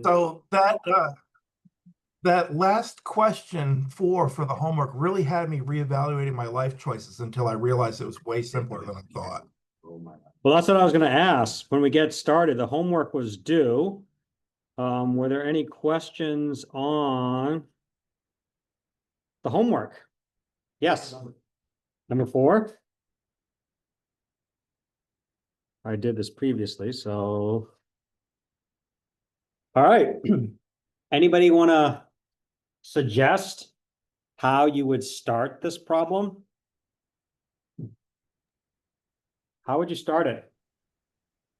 So that last question for the homework really had me reevaluating my life choices until I realized it was way simpler than I thought. Well, that's what I was going to ask. When we get started, the homework was due. Were there any questions on the homework? Yes. Number 4. I did this previously, so. All right. Anybody want to suggest how you would start this problem? How would you start it?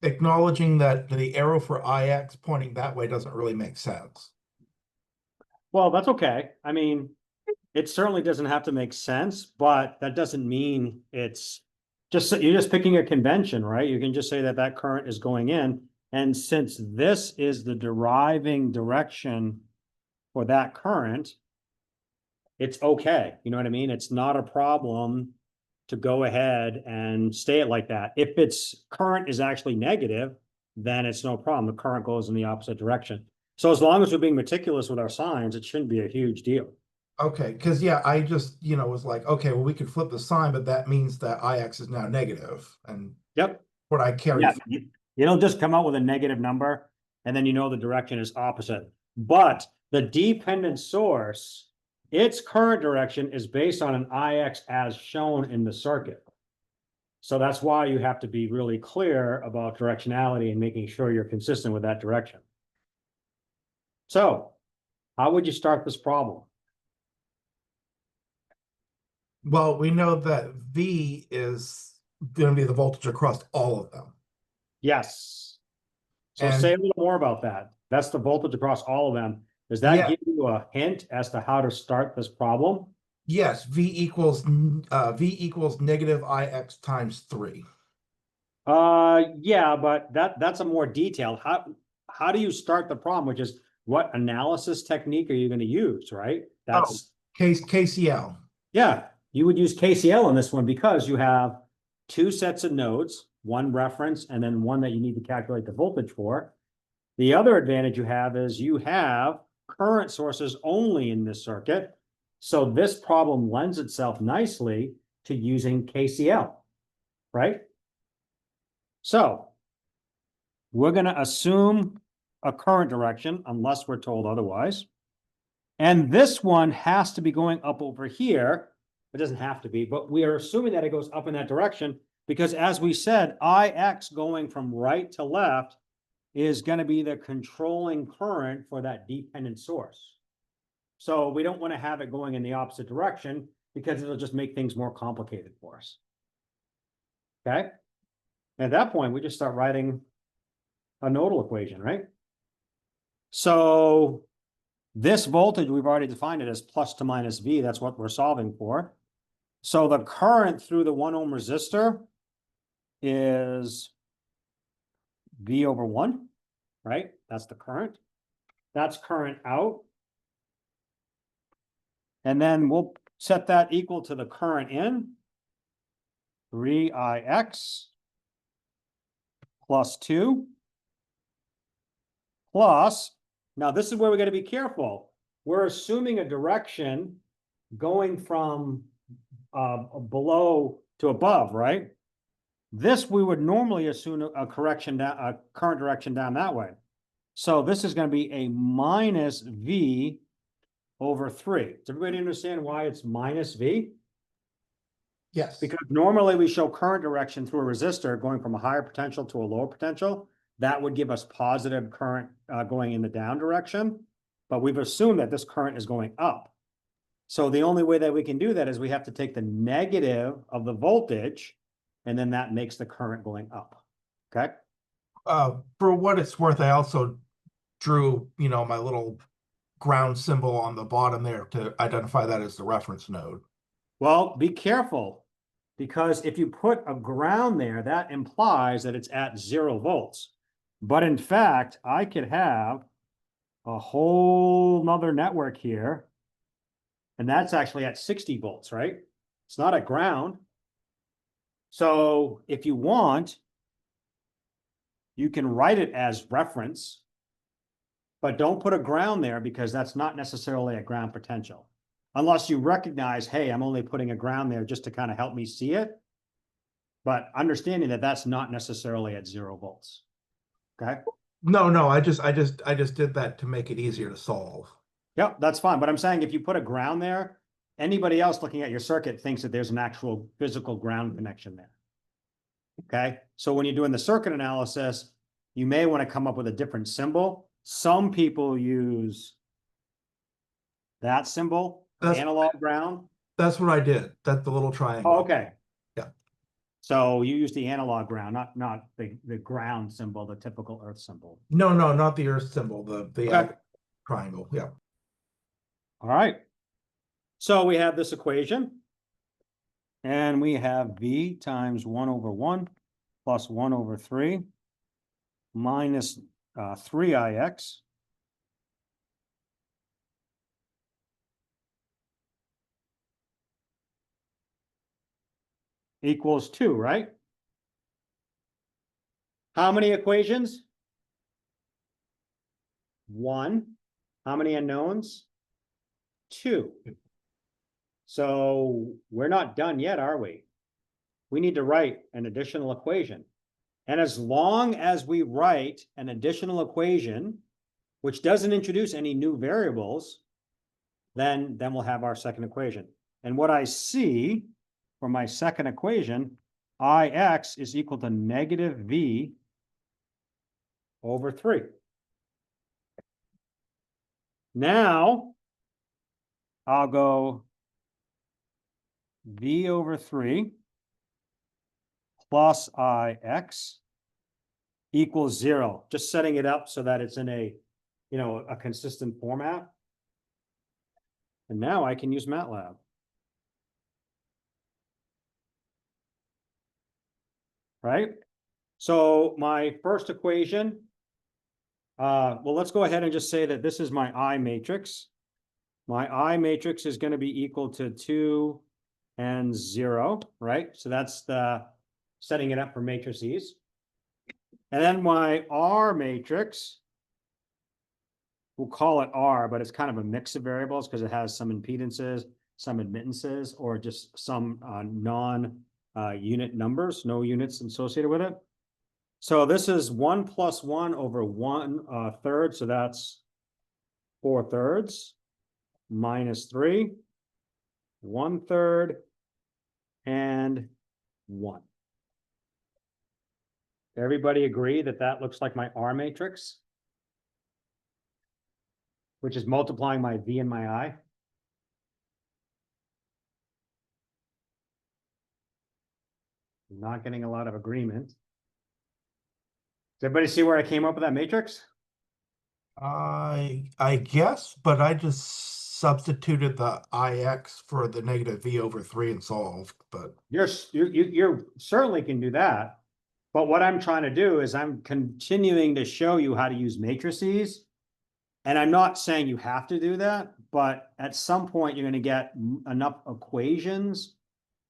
Acknowledging that the arrow for IX pointing that way doesn't really make sense. Well, that's okay. I mean, it certainly doesn't have to make sense, but that doesn't mean it's just, you're just picking a convention, right? You can just say that that current is going in. And since this is the deriving direction for that current, it's okay. You know what I mean? It's not a problem to go ahead and stay it like that. If its current is actually negative, then it's no problem. The current goes in the opposite direction. So as long as we're being meticulous with our signs, it shouldn't be a huge deal. Okay, because yeah, I just, was like, okay, well, we could flip the sign, but that means that IX is now negative. And Yep. what I carry. Yeah, you don't just come out with a negative number and then you know the direction is opposite. But the dependent source, its current direction is based on an IX as shown in the circuit. So that's why you have to be really clear about directionality and making sure you're consistent with that direction. So how would you start this problem? Well, we know that V is going to be the voltage across all of them. Yes. So And say a little more about that. That's the voltage across all of them. Does that give you a hint as to how to start this problem? Yes, V equals negative IX times 3. Yeah, but that's a more detailed. How do you start the problem? Which is, what analysis technique are you going to use, right? That's KCL. Yeah, you would use KCL on this one because you have 2 sets of nodes, one reference and then one that you need to calculate the voltage for. The other advantage you have is you have current sources only in this circuit. So this problem lends itself nicely to using KCL, right? So we're going to assume a current direction unless we're told otherwise. And this one has to be going up over here. It doesn't have to be, but we are assuming that it goes up in that direction because, as we said, IX going from right to left is going to be the controlling current for that dependent source. So we don't want to have it going in the opposite direction because it'll just make things more complicated for us. Okay? At that point, we just start writing a nodal equation, right? So this voltage, we've already defined it as plus to minus V. That's what we're solving for. So the current through the 1 ohm resistor is V over 1, right? That's the current. That's current out. And then we'll set that equal to the current in, 3IX plus 2 plus, now this is where we got to be careful. We're assuming a direction going from below to above, right? This we would normally assume a correction down, a current direction down that way. So this is going to be a minus V over 3. Does everybody understand why it's minus V? Yes. Because normally we show current direction through a resistor going from a higher potential to a lower potential. That would give us positive current going in the down direction. But we've assumed that this current is going up. So the only way that we can do that is we have to take the negative of the voltage, and then that makes the current going up. Okay. For what it's worth, I also drew, my little ground symbol on the bottom there to identify that as the reference node. Well, be careful, because if you put a ground there, that implies that it's at 0 volts. But in fact, I could have a whole nother network here, and that's actually at 60 volts, right? It's not at ground. So if you want, you can write it as reference. but don't put a ground there because that's not necessarily a ground potential. Unless you recognize, hey, I'm only putting a ground there just to kind of help me see it. But understanding that that's not necessarily at 0 volts. Okay. No, I just did that to make it easier to solve. Yep, that's fine. But I'm saying if you put a ground there, anybody else looking at your circuit thinks that there's an actual physical ground connection there. Okay. So when you're doing the circuit analysis, you may want to come up with a different symbol. Some people use that symbol, analog ground. That's what I did. That's the little triangle. Oh, okay. Yeah. So you use the analog ground, not the ground symbol, the typical earth symbol. No, not the earth symbol, the triangle. Yeah. All right. So we have this equation. And we have V times 1/1 plus 1/3 minus 3ix equals 2, right? How many equations? 1. How many unknowns? 2. So we're not done yet, are we? We need to write an additional equation. And as long as we write an additional equation, which doesn't introduce any new variables, then we'll have our second equation. And what I see for my second equation, Ix is equal to negative V over 3. Now, I'll go V over 3 plus Ix equals 0. Just setting it up so that it's in a, a consistent format. And now I can use MATLAB. Right? So my first equation, well, let's go ahead and just say that this is my I matrix. My I matrix is going to be equal to 2 and 0, right? So that's the setting it up for matrices. And then my R matrix, we'll call it R, but it's kind of a mix of variables because it has some impedances, some admittances, or just some non-unit numbers, no units associated with it. So this is 1 plus 1 over 1/3, so that's 4/3 minus 3, 1/3, and 1. Everybody agree that that looks like my R matrix, which is multiplying my V and my I? I'm not getting a lot of agreement. Does everybody see where I came up with that matrix? I guess, but I just substituted the Ix for the negative V over 3 and solved, but You certainly can do that. But what I'm trying to do is I'm continuing to show you how to use matrices. And I'm not saying you have to do that, but at some point you're going to get enough equations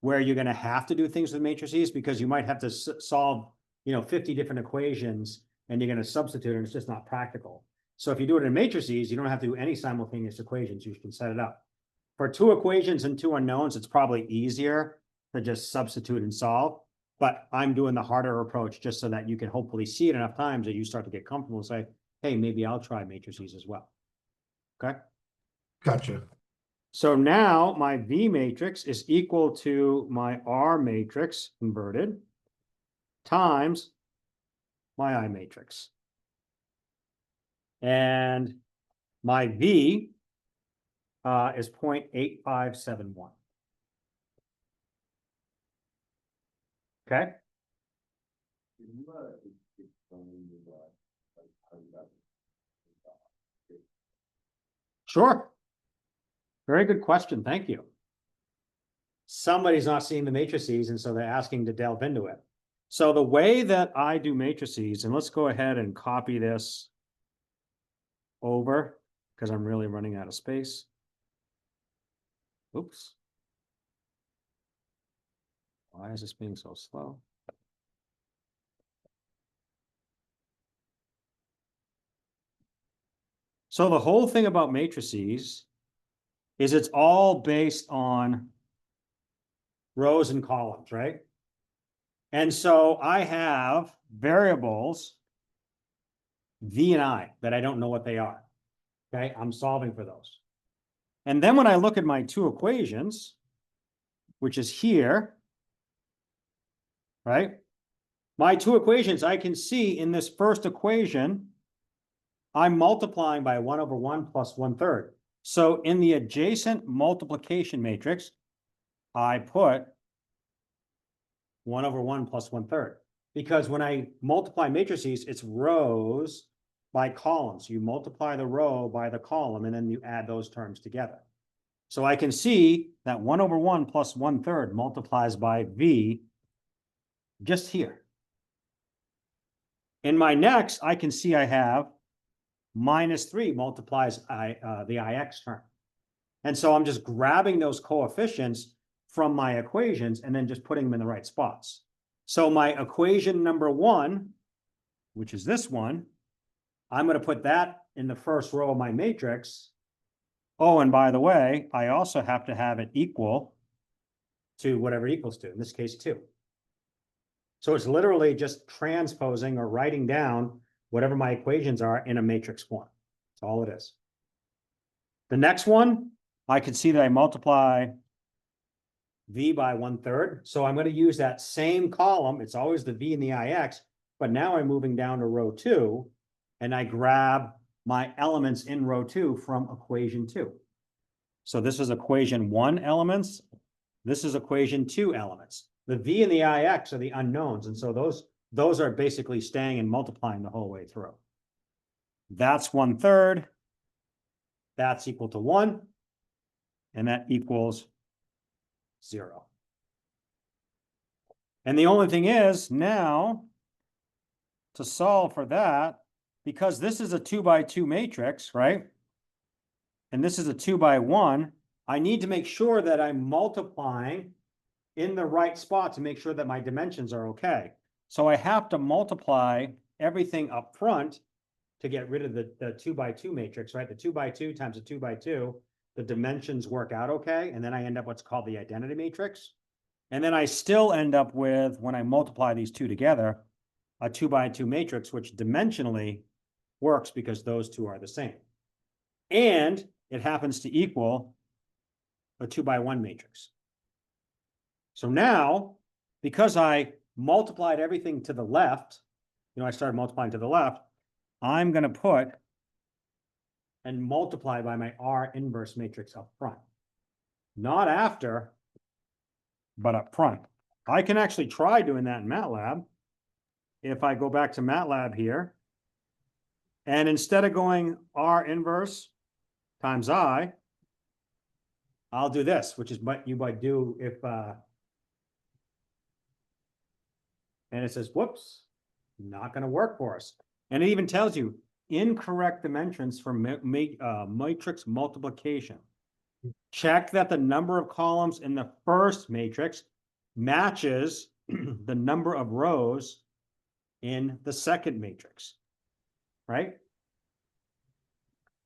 where you're going to have to do things with matrices because you might have to solve, 50 different equations and you're going to substitute and it's just not practical. So if you do it in matrices, you don't have to do any simultaneous equations. You can set it up. For 2 equations and 2 unknowns, it's probably easier to just substitute and solve. But I'm doing the harder approach just so that you can hopefully see it enough times that you start to get comfortable and say, hey, maybe I'll try matrices as well. Okay. gotcha. So now my V matrix is equal to my R matrix inverted times my I matrix. And my V is 0.8571. Okay. Sure. Very good question. Thank you. Somebody's not seeing the matrices, and so they're asking to delve into it. So the way that I do matrices, and let's go ahead and copy this over because I'm really running out of space. Oops. Why is this being so slow? So the whole thing about matrices is it's all based on rows and columns, right? And so I have variables V and I that I don't know what they are. Okay, I'm solving for those. And then when I look at my two equations, which is here, right? My two equations, I can see in this first equation, I'm multiplying by 1/1 plus 1/3. So in the adjacent multiplication matrix, I put 1/1 plus 1/3. Because when I multiply matrices, it's rows by columns. You multiply the row by the column, and then you add those terms together. So I can see that 1/1 plus 1/3 multiplies by V just here. In my next, I can see I have -3 multiplies the IX term. And so I'm just grabbing those coefficients from my equations and then just putting them in the right spots. So my equation number 1, which is this one, I'm going to put that in the first row of my matrix. Oh, and by the way, I also have to have it equal to whatever it equals to, in this case, 2. So it's literally just transposing or writing down whatever my equations are in a matrix form. That's all it is. The next one, I can see that I multiply V by 1/3. So I'm going to use that same column. It's always the V and the IX, but now I'm moving down to row 2, and I grab my elements in row 2 from equation 2. So this is equation 1 elements. This is equation 2 elements. The V and the IX are the unknowns, and so those are basically staying and multiplying the whole way through. That's 1/3. That's equal to 1, and that equals 0. And the only thing is now to solve for that, because this is a 2x2 matrix, right? And this is a 2x1, I need to make sure that I'm multiplying in the right spot to make sure that my dimensions are okay. So I have to multiply everything up front to get rid of the 2x2 matrix, right? The 2x2 times a 2x2, the dimensions work out okay. And then I end up what's called the identity matrix. And then I still end up with, when I multiply these two together, a 2x2 matrix, which dimensionally works because those two are the same. And it happens to equal a 2x1 matrix. So now, because I multiplied everything to the left, I started multiplying to the left, I'm going to put and multiply by my R inverse matrix up front. Not after, but up front. I can actually try doing that in MATLAB. If I go back to MATLAB here, and instead of going R inverse times I, I'll do this, which is what you might do if, and it says, whoops, not going to work for us. And it even tells you incorrect dimensions for matrix multiplication. Check that the number of columns in the first matrix matches the number of rows in the second matrix, right?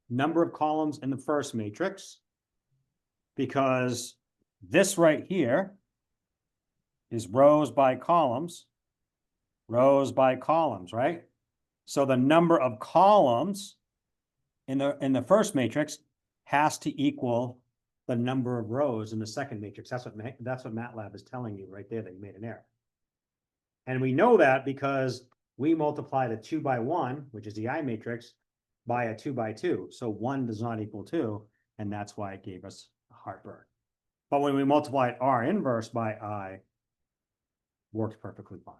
Number of columns in the first matrix, because this right here is rows by columns, right? So the number of columns in the first matrix has to equal the number of rows in the second matrix. That's what MATLAB is telling you right there, that you made an error. And we know that because we multiplied a 2x1, which is the I matrix, by a 2x2. So 1 does not equal 2, and that's why it gave us heartburn. But when we multiplied R inverse by I, worked perfectly fine.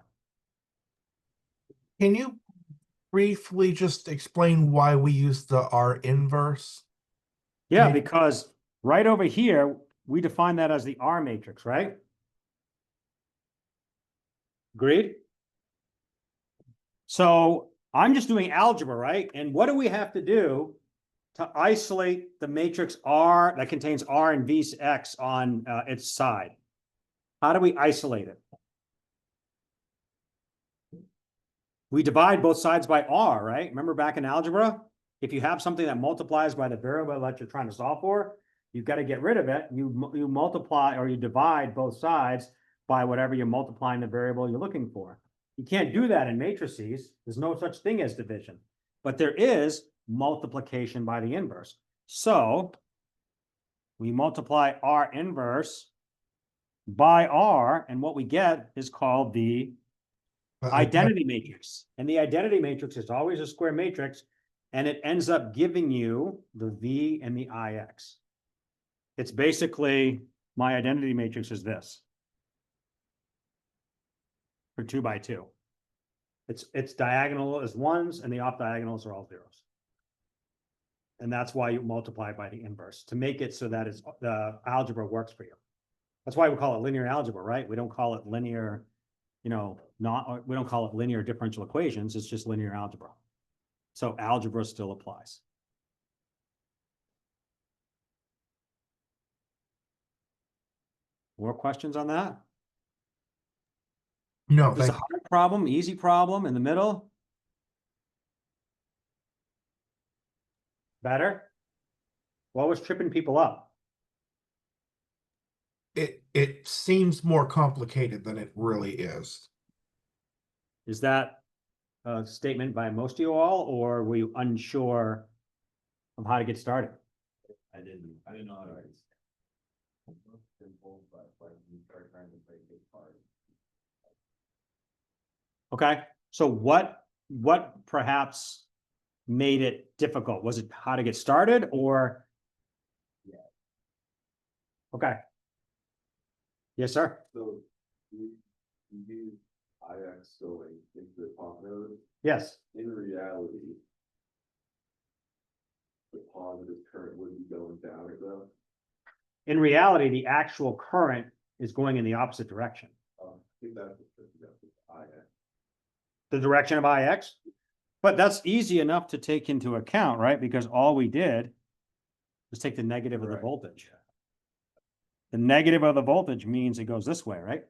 Can you briefly just explain why we use the R inverse? Yeah, because right over here, we define that as the R matrix, right? Agreed? So I'm just doing algebra, right? And what do we have to do to isolate the matrix R that contains R and Vx on its side? How do we isolate it? We divide both sides by R, right? Remember back in algebra? if you have something that multiplies by the variable that you're trying to solve for, you've got to get rid of it. You multiply or you divide both sides by whatever you're multiplying the variable you're looking for. You can't do that in matrices. There's no such thing as division, but there is multiplication by the inverse. So we multiply R inverse by R, and what we get is called the identity matrix. And the identity matrix is always a square matrix, and it ends up giving you the V and the IX. It's basically, my identity matrix is this. For 2 by 2. It's diagonal as ones, and the off diagonals are all zeros. And that's why you multiply by the inverse, to make it so that it's, the algebra works for you. That's why we call it linear algebra, right? We don't call it linear, we don't call it linear differential equations. It's just linear algebra. So algebra still applies. More questions on that? No, There's a thank you. hard problem, easy problem in the middle. Better? What was tripping people up? It seems more complicated than it really is. Is that a statement by most of you all, or were you unsure of how to get started? I didn't know how to write it. Simple, but like you start trying to break it apart. Okay, so what perhaps made it difficult? Was it how to get started, or? Yeah. Okay. Yes, sir. So you use IX going into the top node. Yes. In reality, the positive current would be going down or though. In reality, the actual current is going in the opposite direction. I think that's IX. The direction of IX? But that's easy enough to take into account, right? Because all we did was take the negative of the voltage. The negative of the voltage means it goes this way, right?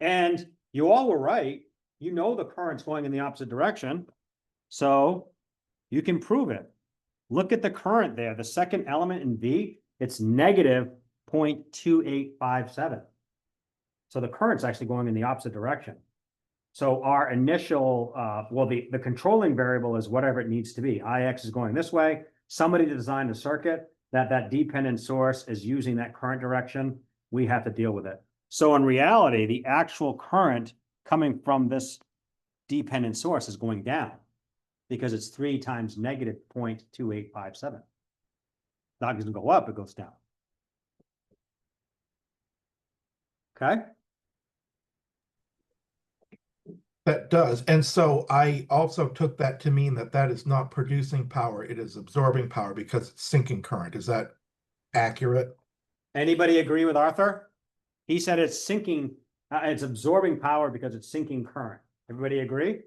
And you all were right. You know the current's going in the opposite direction. So you can prove it. Look at the current there. The second element in V, it's negative 0.2857. So the current's actually going in the opposite direction. So our initial, the controlling variable is whatever it needs to be. IX is going this way. Somebody designed a circuit that dependent source is using that current direction. We have to deal with it. So in reality, the actual current coming from this dependent source is going down because it's 3 times negative 0.2857. Not going to go up, it goes down. Okay. That does. And so I also took that to mean that that is not producing power. It is absorbing power because it's sinking current. Is that accurate? Anybody agree with Arthur? He said it's sinking, it's absorbing power because it's sinking current. Everybody agree?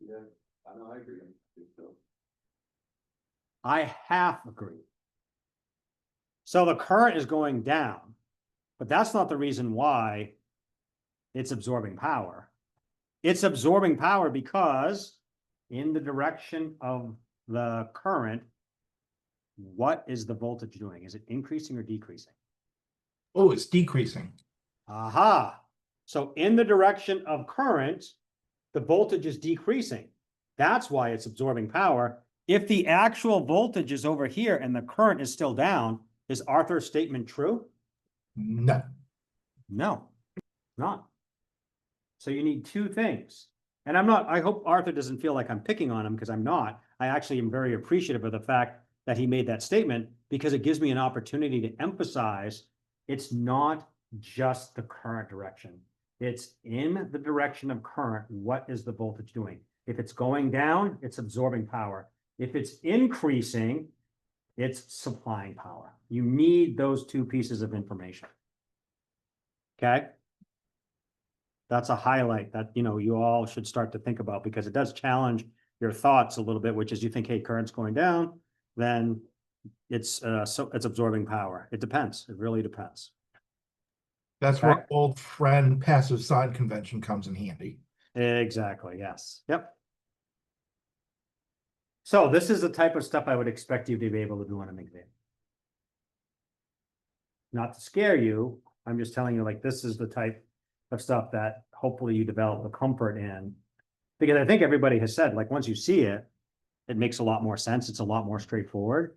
Yeah, I know, I agree. I think so. I half agree. So the current is going down, but that's not the reason why it's absorbing power. It's absorbing power because in the direction of the current, what is the voltage doing? Is it increasing or decreasing? Oh, it's decreasing. Aha. So in the direction of current, the voltage is decreasing. That's why it's absorbing power. If the actual voltage is over here and the current is still down, is Arthur's statement true? No. No, not. So you need two things. And I hope Arthur doesn't feel like I'm picking on him, because I'm not. I actually am very appreciative of the fact that he made that statement, because it gives me an opportunity to emphasize it's not just the current direction. It's in the direction of current. What is the voltage doing? If it's going down, it's absorbing power. If it's increasing, it's supplying power. You need those two pieces of information. Okay? That's a highlight that, you all should start to think about, because it does challenge your thoughts a little bit, which is you think, hey, current's going down, then it's absorbing power. It depends. It really depends. That's Okay. where old friend passive sign convention comes in handy. Exactly, yes. Yep. So this is the type of stuff I would expect you to be able to do on an exam. Not to scare you, I'm just telling you, like, this is the type of stuff that hopefully you develop a comfort in. Because I think everybody has said, like, once you see it, it makes a lot more sense. It's a lot more straightforward.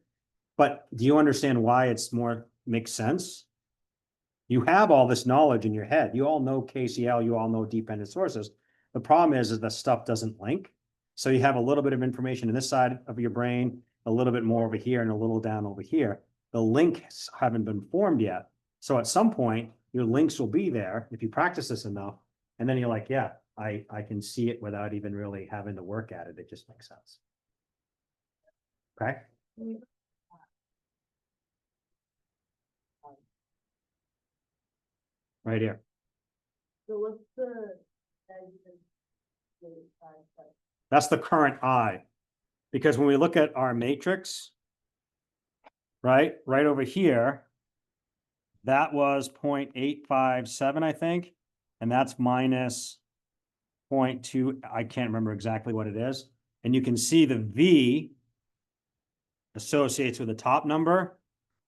But do you understand why it's more makes sense? You have all this knowledge in your head. You all know KCL, you all know dependent sources. The problem is the stuff doesn't link. So you have a little bit of information in this side of your brain, a little bit more over here, and a little down over here. The links haven't been formed yet. So at some point, your links will be there if you practice this enough. And then you're like, yeah, I can see it without even really having to work at it. It just makes sense. Okay. Right here. So what's the? That's the current I. Because when we look at our matrix, right over here, that was 0.857, I think. And that's minus 0.2. I can't remember exactly what it is. And you can see the V associates with the top number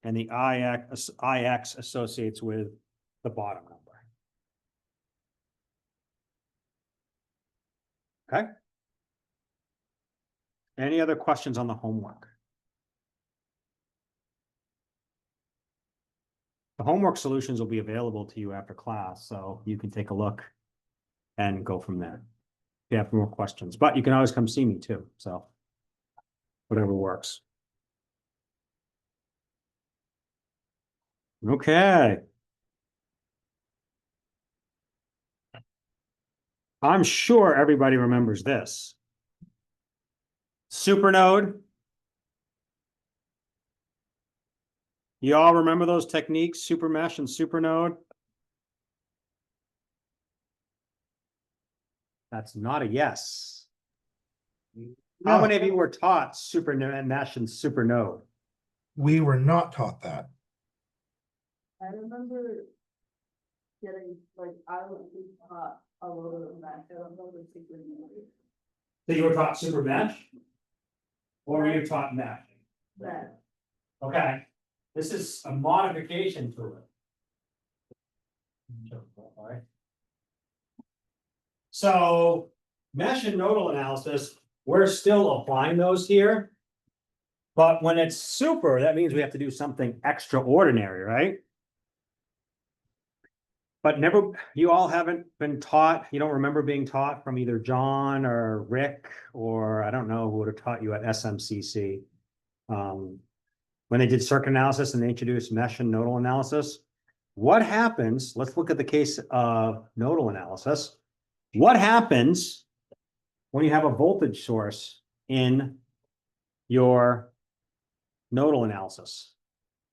and the IX associates with the bottom number. Okay. Any other questions on the homework? The homework solutions will be available to you after class, so you can take a look and go from there. If you have more questions, but you can always come see me too, so whatever works. Okay. I'm sure everybody remembers this. Supernode. You all remember those techniques, super mesh and supernode? That's not a yes. How No. many of you were taught super mesh and supernode? We were not taught that. I remember getting, like, I was taught a little of that, I don't know the secret. So you were taught super mesh? Or were you taught mesh? That, Okay, this is a modification to it. So mesh and nodal analysis, we're still applying those here. But when it's super, that means we have to do something extraordinary, right? But never, you all haven't been taught, you don't remember being taught from either John or Rick, or I don't know who would have taught you at SMCC. When they did circuit analysis and they introduced mesh and nodal analysis, what happens, let's look at the case of nodal analysis. What happens when you have a voltage source in your nodal analysis?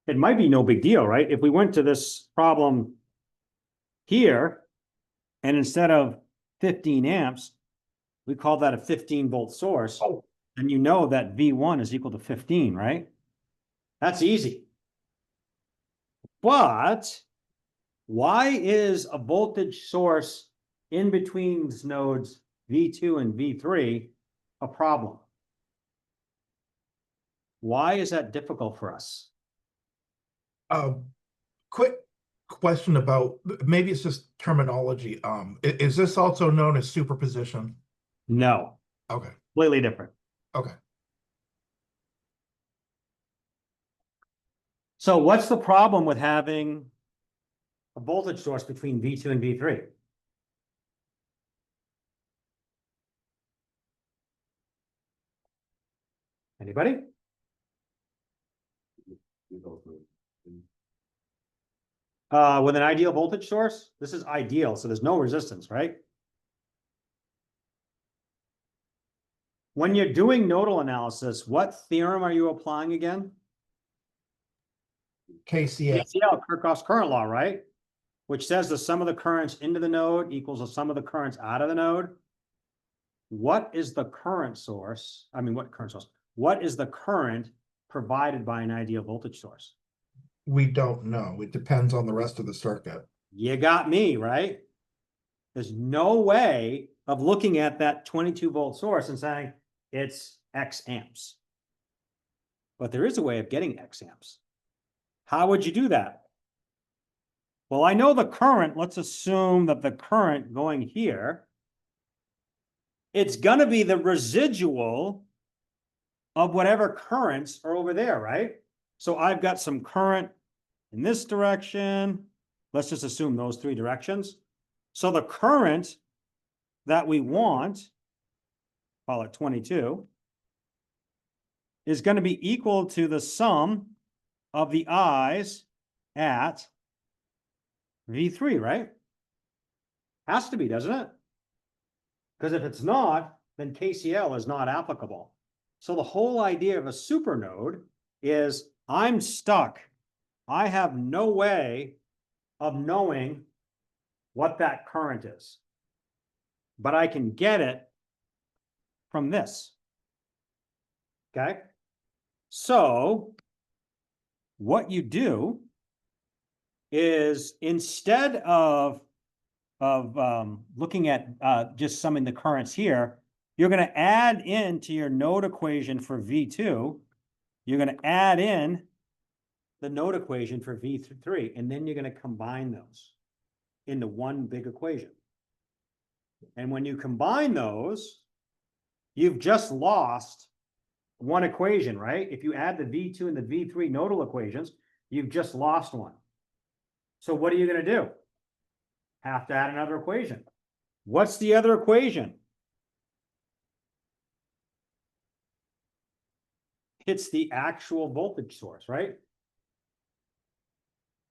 It might be no big deal, right? If we went to this problem here, and instead of 15 amps, we call that a 15-volt source. Oh. And you know that V1 is equal to 15, right? That's easy. But why is a voltage source in between nodes V2 and V3 a problem? Why is that difficult for us? Quick question about, maybe it's just terminology. Is this also known as superposition? No, Okay, completely different. okay. So what's the problem with having a voltage source between V2 and V3? Anybody? With an ideal voltage source, this is ideal, so there's no resistance, right? When you're doing nodal analysis, what theorem are you applying again? KCL. KCL, Kirchhoff's current law, right? Which says the sum of the currents into the node equals the sum of the currents out of the node. What is the current source? I mean, what current source? What is the current provided by an ideal voltage source? We don't know. It depends on the rest of the circuit. You got me, right? There's no way of looking at that 22-volt source and saying it's X amps. But there is a way of getting X amps. How would you do that? Well, I know the current. Let's assume that the current going here, it's going to be the residual of whatever currents are over there, right? So I've got some current in this direction. Let's just assume those three directions. So the current that we want, call it 22, is going to be equal to the sum of the I's at V3, right? Has to be, doesn't it? Because if it's not, then KCL is not applicable. So the whole idea of a supernode is I'm stuck. I have no way of knowing what that current is, but I can get it from this. Okay. So what you do is instead of looking at just summing the currents here, you're going to add into your node equation for V2, you're going to add in the node equation for V3, and then you're going to combine those into one big equation. And when you combine those, you've just lost one equation, right? If you add the V2 and the V3 nodal equations, you've just lost one. So what are you going to do? Have to add another equation. What's the other equation? It's the actual voltage source, right?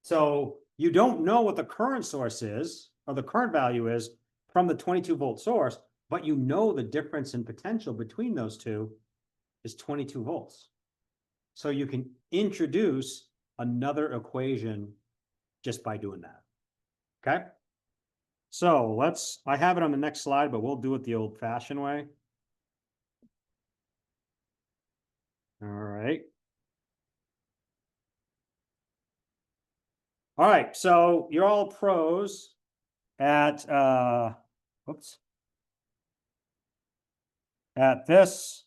So you don't know what the current source is, or the current value is from the 22-volt source, but you know the difference in potential between those two is 22 volts. So you can introduce another equation just by doing that. Okay? So I have it on the next slide, but we'll do it the old-fashioned way. All right. All right, so you're all pros at at this.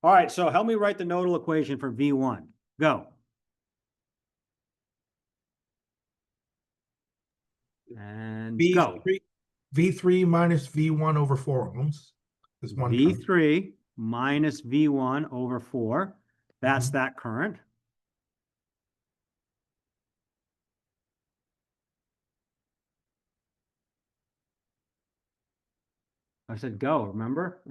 All right, so help me write the nodal equation for V1. Go. And go. V3 minus V1 over 4 ohms is one current. V3 minus V1 over 4. That's that current. I said go, remember?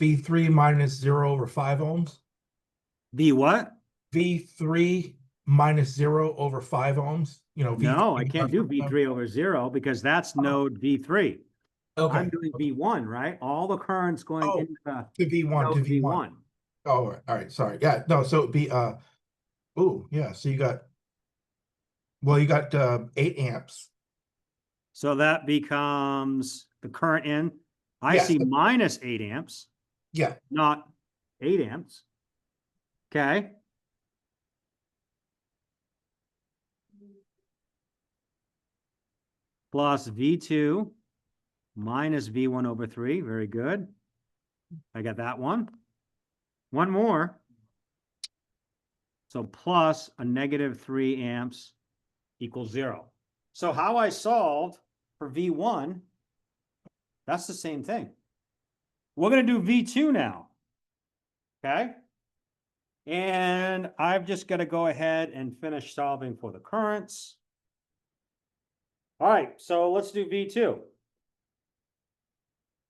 V3 minus 0 over 5 ohms. V what? V3 minus 0 over 5 ohms. You know, No, V3 I can't do V3 over 0 because that's node V3. Okay. I'm doing V1, right? All the currents going into the to V1 to node V1. Oh, all right. Sorry. Yeah. No. So it'd be oh yeah. So you got 8 amps. So that becomes the current in. I Yes. see minus 8 amps, Yeah. not 8 amps. Okay. Plus V2 minus V1 over 3. Very good. I got that one. One more. So plus a negative 3 amps equals 0. So how I solved for V1, that's the same thing. We're going to do V2 now. Okay. And I've just got to go ahead and finish solving for the currents. All right, so let's do V2.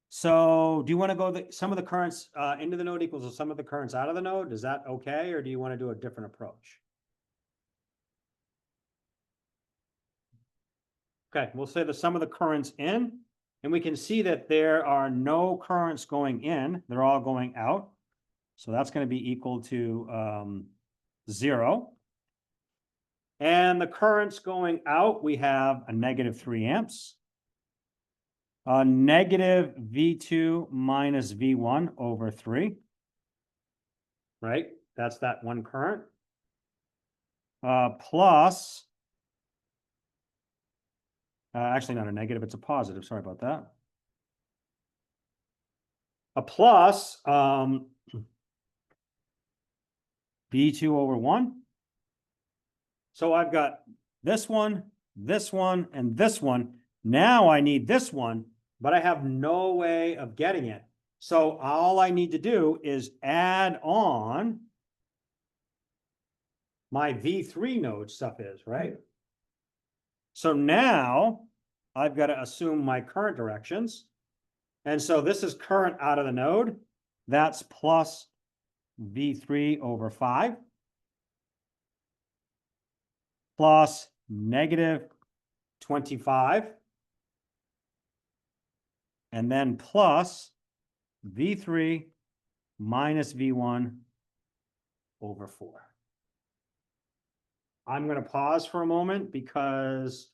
So do you want to go some of the currents into the node equals some of the currents out of the node? Is that okay? Or do you want to do a different approach? Okay, we'll say the sum of the currents in, and we can see that there are no currents going in. They're all going out. So that's going to be equal to 0. And the currents going out, we have a negative 3 amps. Negative V2 minus V1 over 3. Right? That's that one current. Plus, actually not a negative, it's a positive. Sorry about that. A plus V2 over 1. So I've got this one, and this one. Now I need this one, but I have no way of getting it. So all I need to do is add on my V3 node stuff is, right? So now I've got to assume my current directions. And so this is current out of the node. That's plus V3 over 5 plus negative 25 and then plus V3 minus V1 over 4. I'm going to pause for a moment because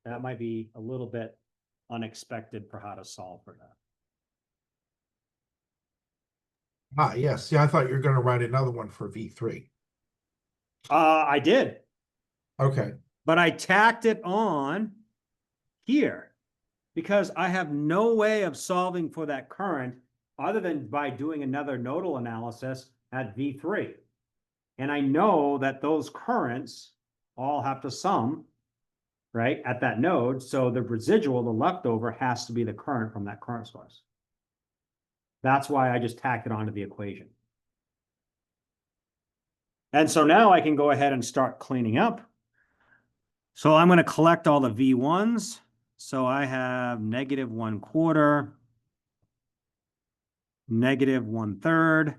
that might be a little bit unexpected for how to solve for that. Ah, yes. Yeah, I thought you were going to write another one for V3. I did, Okay. but I tacked it on here because I have no way of solving for that current other than by doing another nodal analysis at V3. And I know that those currents all have to sum, right, at that node. So the residual, the leftover, has to be the current from that current source. That's why I just tacked it onto the equation. And so now I can go ahead and start cleaning up. So I'm going to collect all the V1s. So I have negative 1/4, negative 1/3,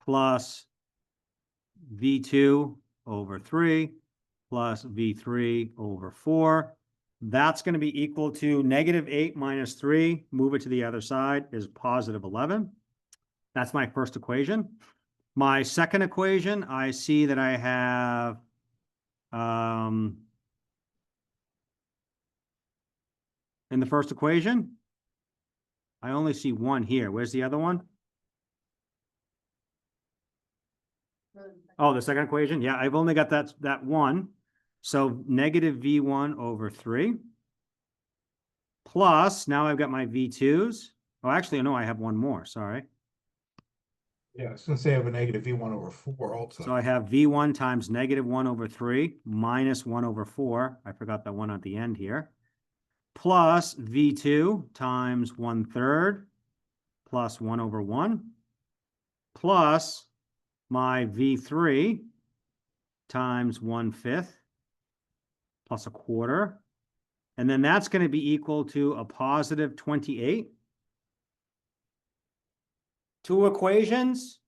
plus V2 over 3, plus V3 over 4. That's going to be equal to negative 8 minus 3. Move it to the other side is positive 11. That's my first equation. My second equation, I see that I have in the first equation, I only see one here. Where's the other one? Oh, the second equation? Yeah, I've only got that one. So negative V1 over 3. Plus, now I've got my V2s. Oh, actually, no, I have one more. Sorry. Yeah, since they have a negative V1 over 4 also. So I have V1 times negative 1 over 3 minus 1 over 4. I forgot that one at the end here. Plus V2 times 1/3 plus 1 over 1 plus my V3 times 1/5 plus 1/4. And then that's going to be equal to a positive 28. 2 equations,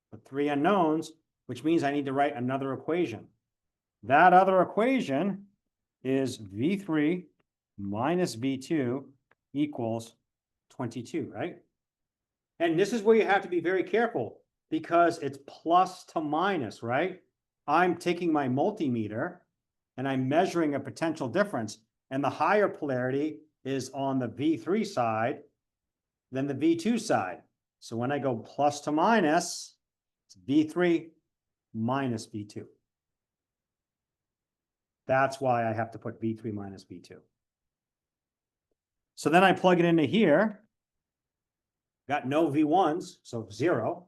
but 3 unknowns, which means I need to write another equation. That other equation is V3 minus V2 equals 22, right? And this is where you have to be very careful because it's plus to minus, right? I'm taking my multimeter and I'm measuring a potential difference. And the higher polarity is on the V3 side than the V2 side. So when I go plus to minus, it's V3 minus V2. That's why I have to put V3 minus V2. So then I plug it into here. Got no V1s, so 0.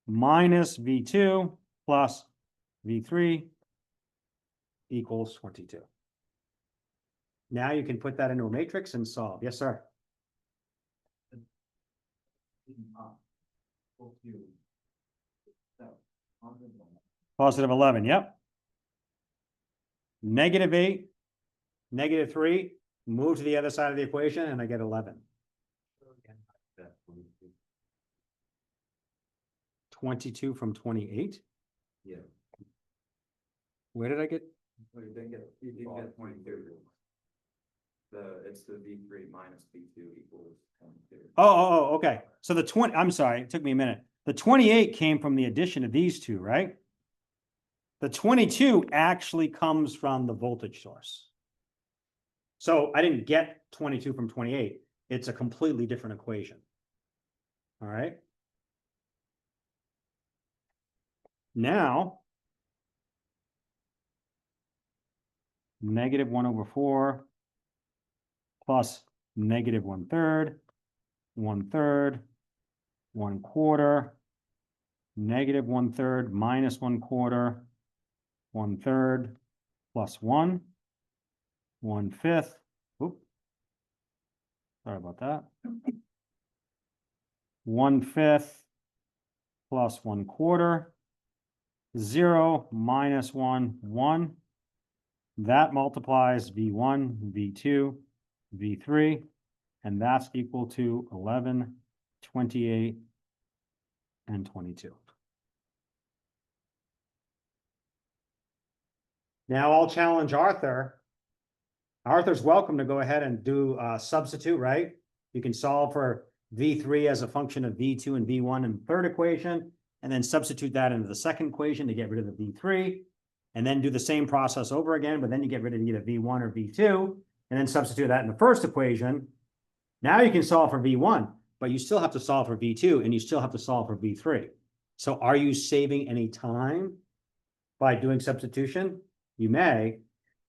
Minus V2 plus V3 equals 22. Now you can put that into a matrix and solve. Yes, sir. Positive 11, yep. Negative 8, negative 3, move to the other side of the equation, and I get 11. 22 from 28? Yeah. Where did I get? Well, you didn't get 22. It's the V3 minus V2 equals 22. Oh, okay. So the 20, I'm sorry, it took me a minute. The 28 came from the addition of these two, right? The 22 actually comes from the voltage source. So I didn't get 22 from 28. It's a completely different equation. All right. Now, -1/4 plus -1/3, 1/3, 1/4, -1/3 minus 1/4, 1/3 plus 1, 1/5. Oop. Sorry about that. 1/5 plus 1/4, 0 minus 1, 1. That multiplies V1, V2, V3, and that's equal to 11, 28, and 22. Now I'll challenge Arthur. Arthur's welcome to go ahead and do a substitute, right? You can solve for V3 as a function of V2 and V1 in the third equation, and then substitute that into the second equation to get rid of the V3, and then do the same process over again, but then you get rid of either V1 or V2, and then substitute that in the first equation. Now you can solve for V1, but you still have to solve for V2, and you still have to solve for V3. So are you saving any time by doing substitution? You may,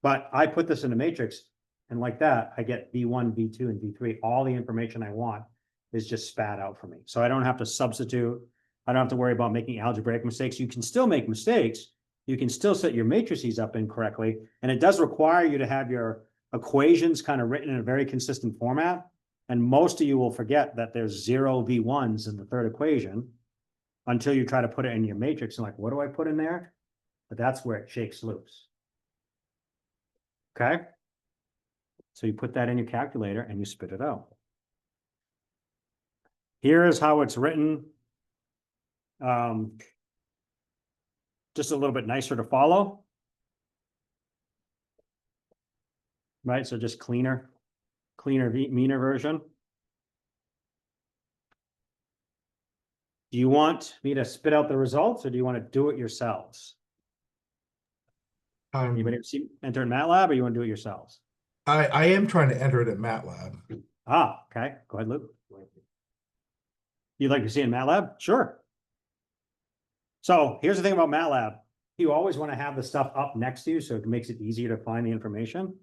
but I put this in a matrix, and like that, I get V1, V2, and V3. All the information I want is just spat out for me. So I don't have to substitute. I don't have to worry about making algebraic mistakes. You can still make mistakes. You can still set your matrices up incorrectly. And it does require you to have your equations kind of written in a very consistent format. And most of you will forget that there's 0 V1s in the third equation until you try to put it in your matrix. And like, what do I put in there? But that's where it shakes loose. Okay. So you put that in your calculator and you spit it out. Here is how it's written. Just a little bit nicer to follow. Right, so just cleaner, meaner version. Do you want me to spit out the results or do you want to do it yourselves? Anybody enter in MATLAB or you want to do it yourselves? I am trying to enter it in MATLAB. Ah, okay. Go ahead, Luke. You'd like to see in MATLAB? Sure. So here's the thing about MATLAB. You always want to have the stuff up next to you so it makes it easier to find the information.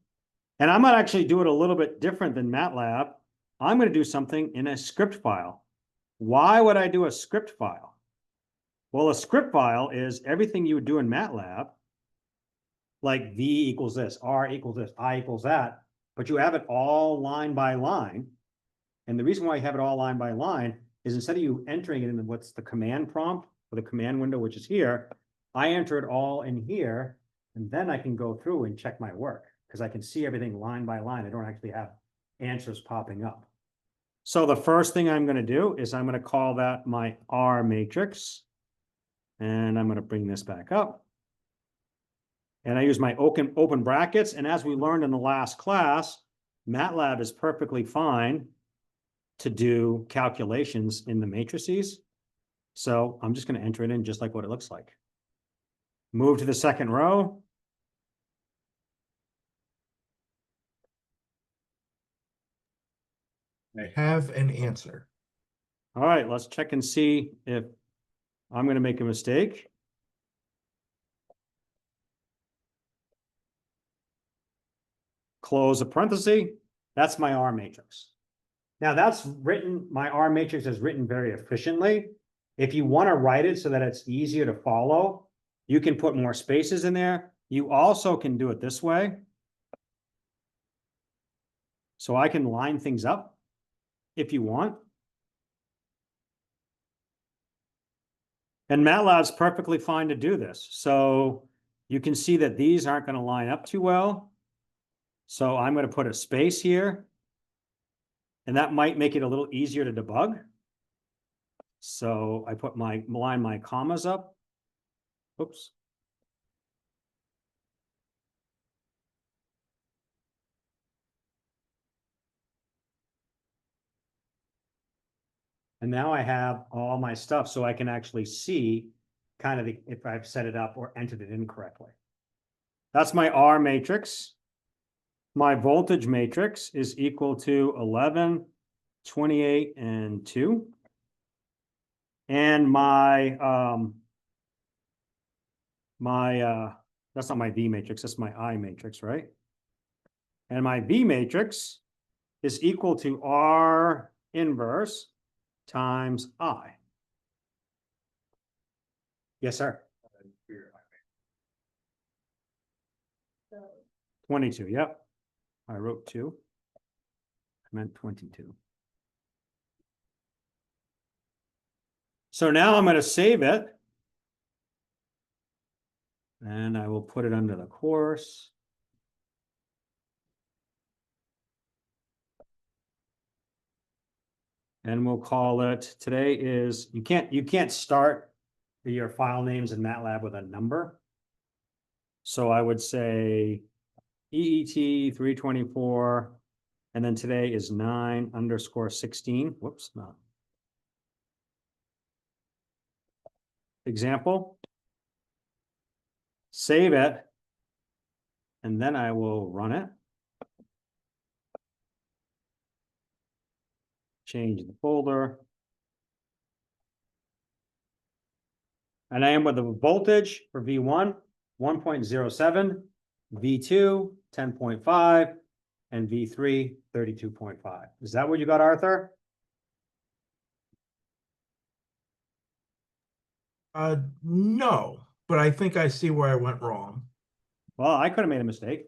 And I might actually do it a little bit different than MATLAB. I'm going to do something in a script file. Why would I do a script file? Well, a script file is everything you would do in MATLAB, like V equals this, R equals this, I equals that, but you have it all line by line. And the reason why you have it all line by line is instead of you entering it in what's the command prompt or the command window, which is here, I enter it all in here, and then I can go through and check my work because I can see everything line by line. I don't actually have answers popping up. So the first thing I'm going to do is I'm going to call that my R matrix. And I'm going to bring this back up. And I use my open brackets. And as we learned in the last class, MATLAB is perfectly fine to do calculations in the matrices. So I'm just going to enter it in just like what it looks like. Move to the second row. I have an answer. All right, let's check and see if I'm going to make a mistake. Close a parenthesis. That's my R matrix. Now that's written, my R matrix is written very efficiently. If you want to write it so that it's easier to follow, you can put more spaces in there. You also can do it this way. So I can line things up if you want. And MATLAB's perfectly fine to do this. So you can see that these aren't going to line up too well. So I'm going to put a space here. And that might make it a little easier to debug. So I put my commas up. Oops. And now I have all my stuff so I can actually see kind of if I've set it up or entered it incorrectly. That's my R matrix. My voltage matrix is equal to 11, 28, and 2. And my, that's not my V matrix, that's my I matrix, right? And my V matrix is equal to R inverse times I. Yes, sir. So, 22, yep. I wrote 2. I meant 22. So now I'm going to save it. And I will put it under the course. And we'll call it, today is, you can't start your file names in MATLAB with a number. So I would say EET324, and then today is 9_16. Whoops, no. Example. Save it. And then I will run it. Change the folder. And I am with the voltage for V1, 1.07, V2, 10.5, and V3, 32.5. Is that what you got, Arthur? No, but I think I see where I went wrong. Well, I could have made a mistake.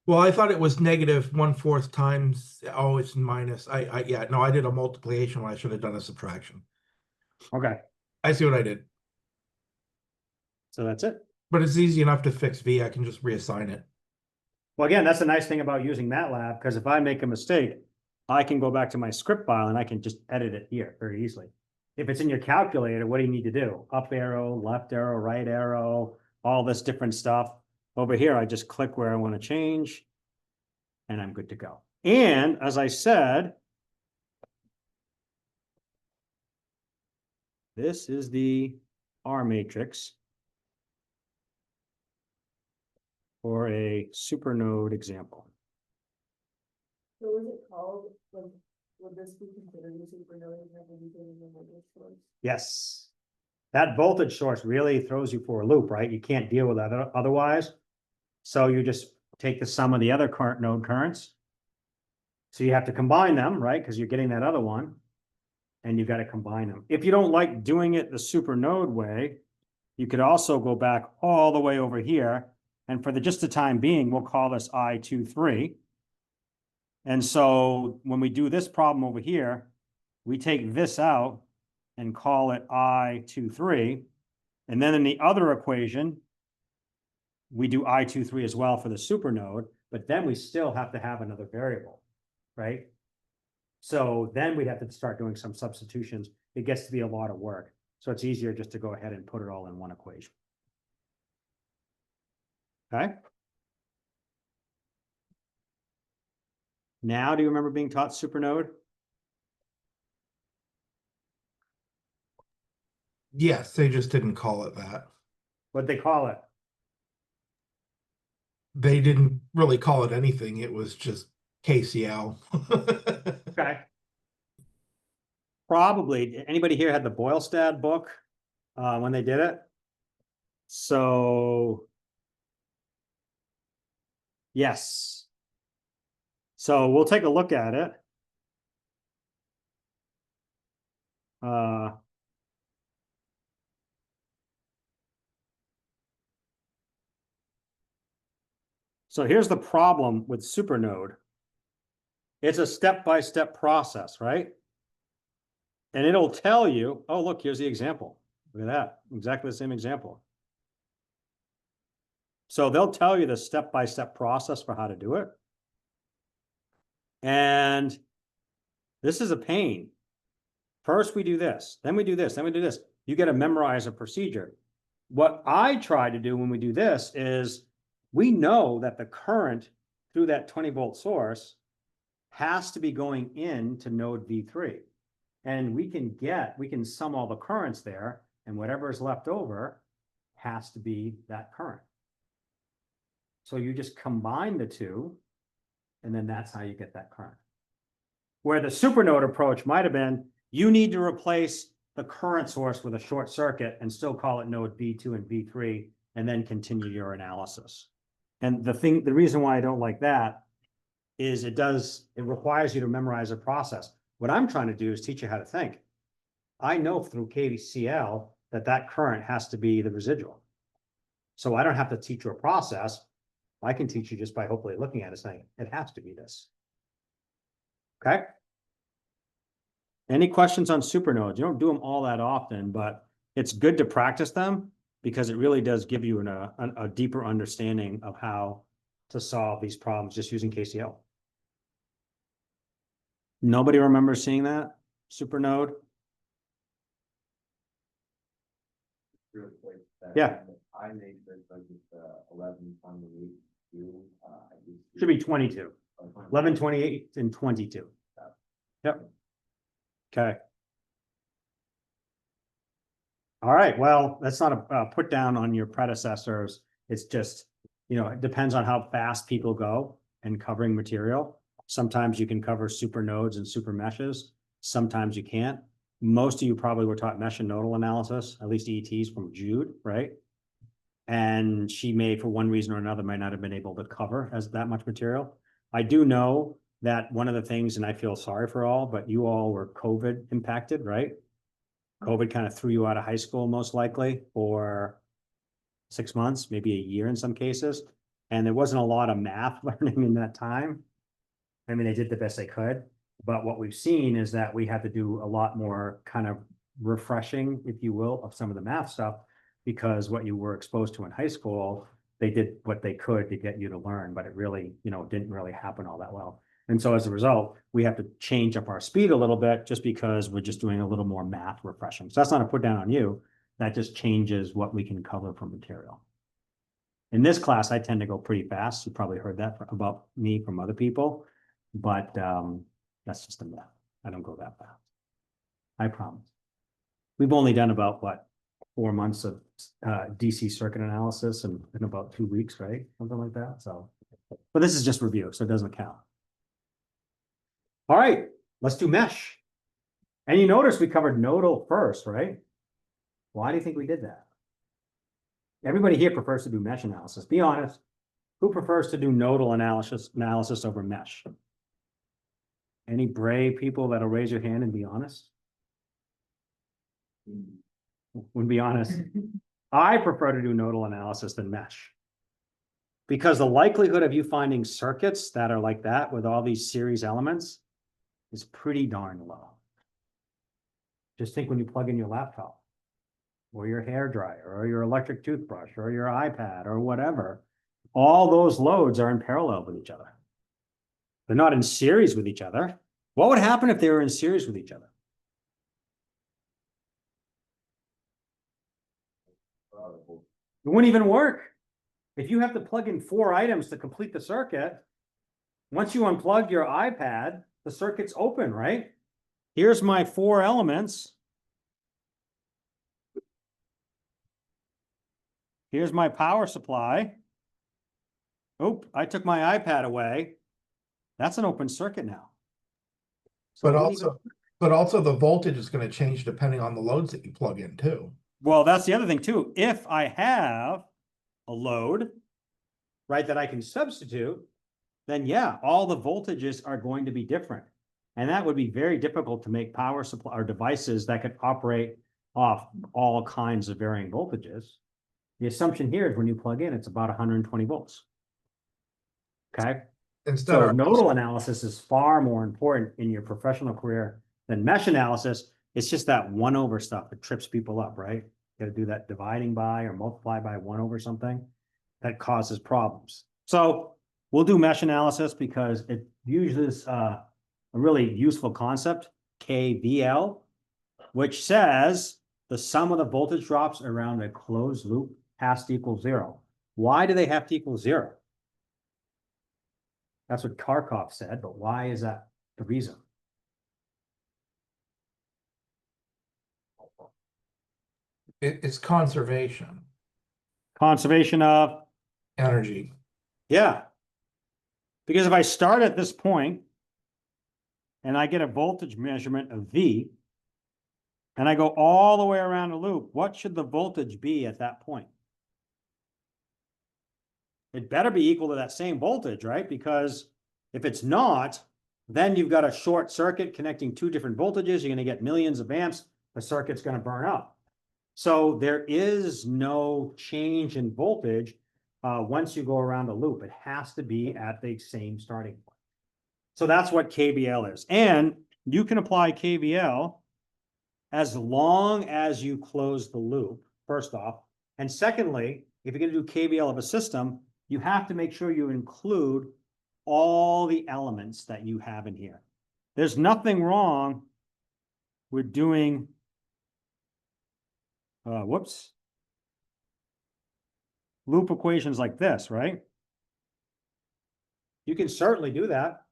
Well, I thought it was negative 1/4 times. Oh, it's minus. Yeah, no, I did a multiplication when I should have done a subtraction. Okay, I see what I did. so that's it. But it's easy enough to fix V. I can just reassign it. Well, again, that's the nice thing about using MATLAB, because if I make a mistake, I can go back to my script file and I can just edit it here very easily. If it's in your calculator, what do you need to do? Up arrow, left arrow, right arrow, all this different stuff. Over here, I just click where I want to change, and I'm good to go. And as I said, this is the R matrix for a supernode example. so is it called, like, would this be considered a supernode if everything in the voltage source? Yes. That voltage source really throws you for a loop, right? You can't deal with that otherwise. So you just take the sum of the other current node currents. So you have to combine them, right? Because you're getting that other one. And you've got to combine them. If you don't like doing it the supernode way, you could also go back all the way over here. And for just the time being, we'll call this I23. And so when we do this problem over here, we take this out and call it I23. And then in the other equation, we do I23 as well for the supernode, but then we still have to have another variable, right? So then we'd have to start doing some substitutions. It gets to be a lot of work. So it's easier just to go ahead and put it all in one equation. Okay. Now, do you remember being taught supernode? Yes, they just didn't call it that. What'd they call it? They didn't really call it anything. It was just KCL. Okay. Probably, anybody here had the Boylestad book when they did it? So, yes. So we'll take a look at it. So here's the problem with supernode. It's a step-by-step process, right? And it'll tell you, oh, look, here's the example. Look at that, exactly the same example. So they'll tell you the step-by-step process for how to do it. And this is a pain. First, we do this, then we do this, then we do this. You got to memorize a procedure. What I try to do when we do this is we know that the current through that 20-volt source has to be going into node V3. And we can sum all the currents there, and whatever is left over has to be that current. So you just combine the two, and then that's how you get that current. Where the supernode approach might have been, you need to replace the current source with a short circuit and still call it node V2 and V3, and then continue your analysis. And the reason why I don't like that is it requires you to memorize a process. What I'm trying to do is teach you how to think. I know through KCL that current has to be the residual. So I don't have to teach you a process. I can teach you just by hopefully looking at it saying, it has to be this. Okay? Any questions on supernodes? You don't do them all that often, but it's good to practice them because it really does give you a deeper understanding of how to solve these problems just using KCL. Nobody remembers seeing that supernode? Real quick, that Yeah. I made this like it's 11/28 June. Should be 22. 11/28 and 22. Yep. Okay. All right, well, that's not a put down on your predecessors. It's just, it depends on how fast people go in covering material. Sometimes you can cover super nodes and super meshes. Sometimes you can't. Most of you probably were taught mesh and nodal analysis, at least EETs from Jude, right? And she may, for one reason or another, might not have been able to cover as that much material. I do know that one of the things, and I feel sorry for all, but you all were COVID impacted, right? COVID kind of threw you out of high school, most likely, for 6 months, maybe a year in some cases. And there wasn't a lot of math learning in that time. I mean, they did the best they could. But what we've seen is that we had to do a lot more kind of refreshing, if you will, of some of the math stuff, because what you were exposed to in high school, they did what they could to get you to learn, but it really, didn't really happen all that well. And so as a result, we have to change up our speed a little bit just because we're just doing a little more math refreshing. So that's not a put down on you. That just changes what we can cover from material. In this class, I tend to go pretty fast. You probably heard that about me from other people, but that's just a myth. I don't go that fast. I promise. We've only done about, 4 months of DC circuit analysis in about 2 weeks, right? Something like that. So, but this is just review, so it doesn't count. All right, let's do mesh. And you notice we covered nodal first, right? Why do you think we did that? Everybody here prefers to do mesh analysis. Be honest. Who prefers to do nodal analysis over mesh? Any brave people that'll raise your hand and be honest? Would be honest. I prefer to do nodal analysis than mesh. Because the likelihood of you finding circuits that are like that with all these series elements is pretty darn low. Just think when you plug in your laptop or your hair dryer or your electric toothbrush or your iPad or whatever, all those loads are in parallel with each other. They're not in series with each other. What would happen if they were in series with each other? It wouldn't even work. If you have to plug in 4 items to complete the circuit, once you unplug your iPad, the circuit's open, right? Here's my 4 elements. Here's my power supply. Oh, I took my iPad away. That's an open circuit now. So But also the voltage is going to change depending on the loads that you plug in too. Well, that's the other thing too. If I have a load, right, that I can substitute, then yeah, all the voltages are going to be different. And that would be very difficult to make power supply or devices that could operate off all kinds of varying voltages. The assumption here is when you plug in, it's about 120 volts. Okay. So nodal analysis is far more important in your professional career than mesh analysis. It's just that 1 over stuff that trips people up, right? You got to do that dividing by or multiply by 1 over something that causes problems. So we'll do mesh analysis because it uses a really useful concept, KVL, which says the sum of the voltage drops around a closed loop has to equal 0. Why do they have to equal 0? That's what Kharkov said, but why is that the reason? It's conservation, Conservation of, energy. yeah. Because if I start at this point and I get a voltage measurement of V, and I go all the way around the loop, what should the voltage be at that point? It better be equal to that same voltage, right? Because if it's not, then you've got a short circuit connecting two different voltages. You're going to get millions of amps. The circuit's going to burn up. So there is no change in voltage once you go around a loop. It has to be at the same starting point. So that's what KVL is. And you can apply KVL as long as you close the loop, first off. And secondly, if you're going to do KVL of a system, you have to make sure you include all the elements that you have in here. There's nothing wrong with doing, loop equations like this, right? You can certainly do that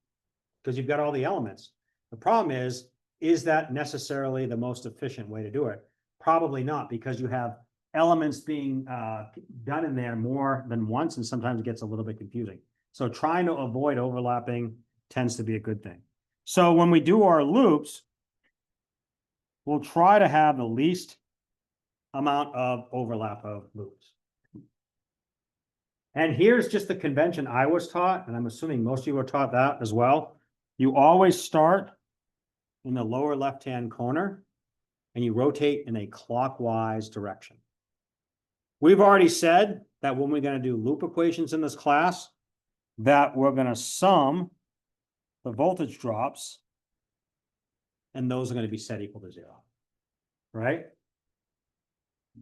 because you've got all the elements. The problem is that necessarily the most efficient way to do it? Probably not, because you have elements being done in there more than once, and sometimes it gets a little bit confusing. So trying to avoid overlapping tends to be a good thing. So when we do our loops, we'll try to have the least amount of overlap of loops. And here's just the convention I was taught, and I'm assuming most of you were taught that as well. You always start in the lower left-hand corner, and you rotate in a clockwise direction. We've already said that when we're going to do loop equations in this class, that we're going to sum the voltage drops, and those are going to be set equal to 0, right?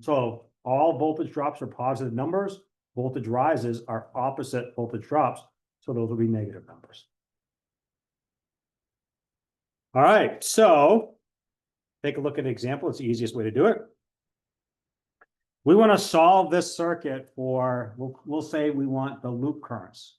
So all voltage drops are positive numbers. Voltage rises are opposite voltage drops, so those will be negative numbers. All right, so take a look at an example. It's the easiest way to do it. We want to solve this circuit for, we'll say we want the loop currents.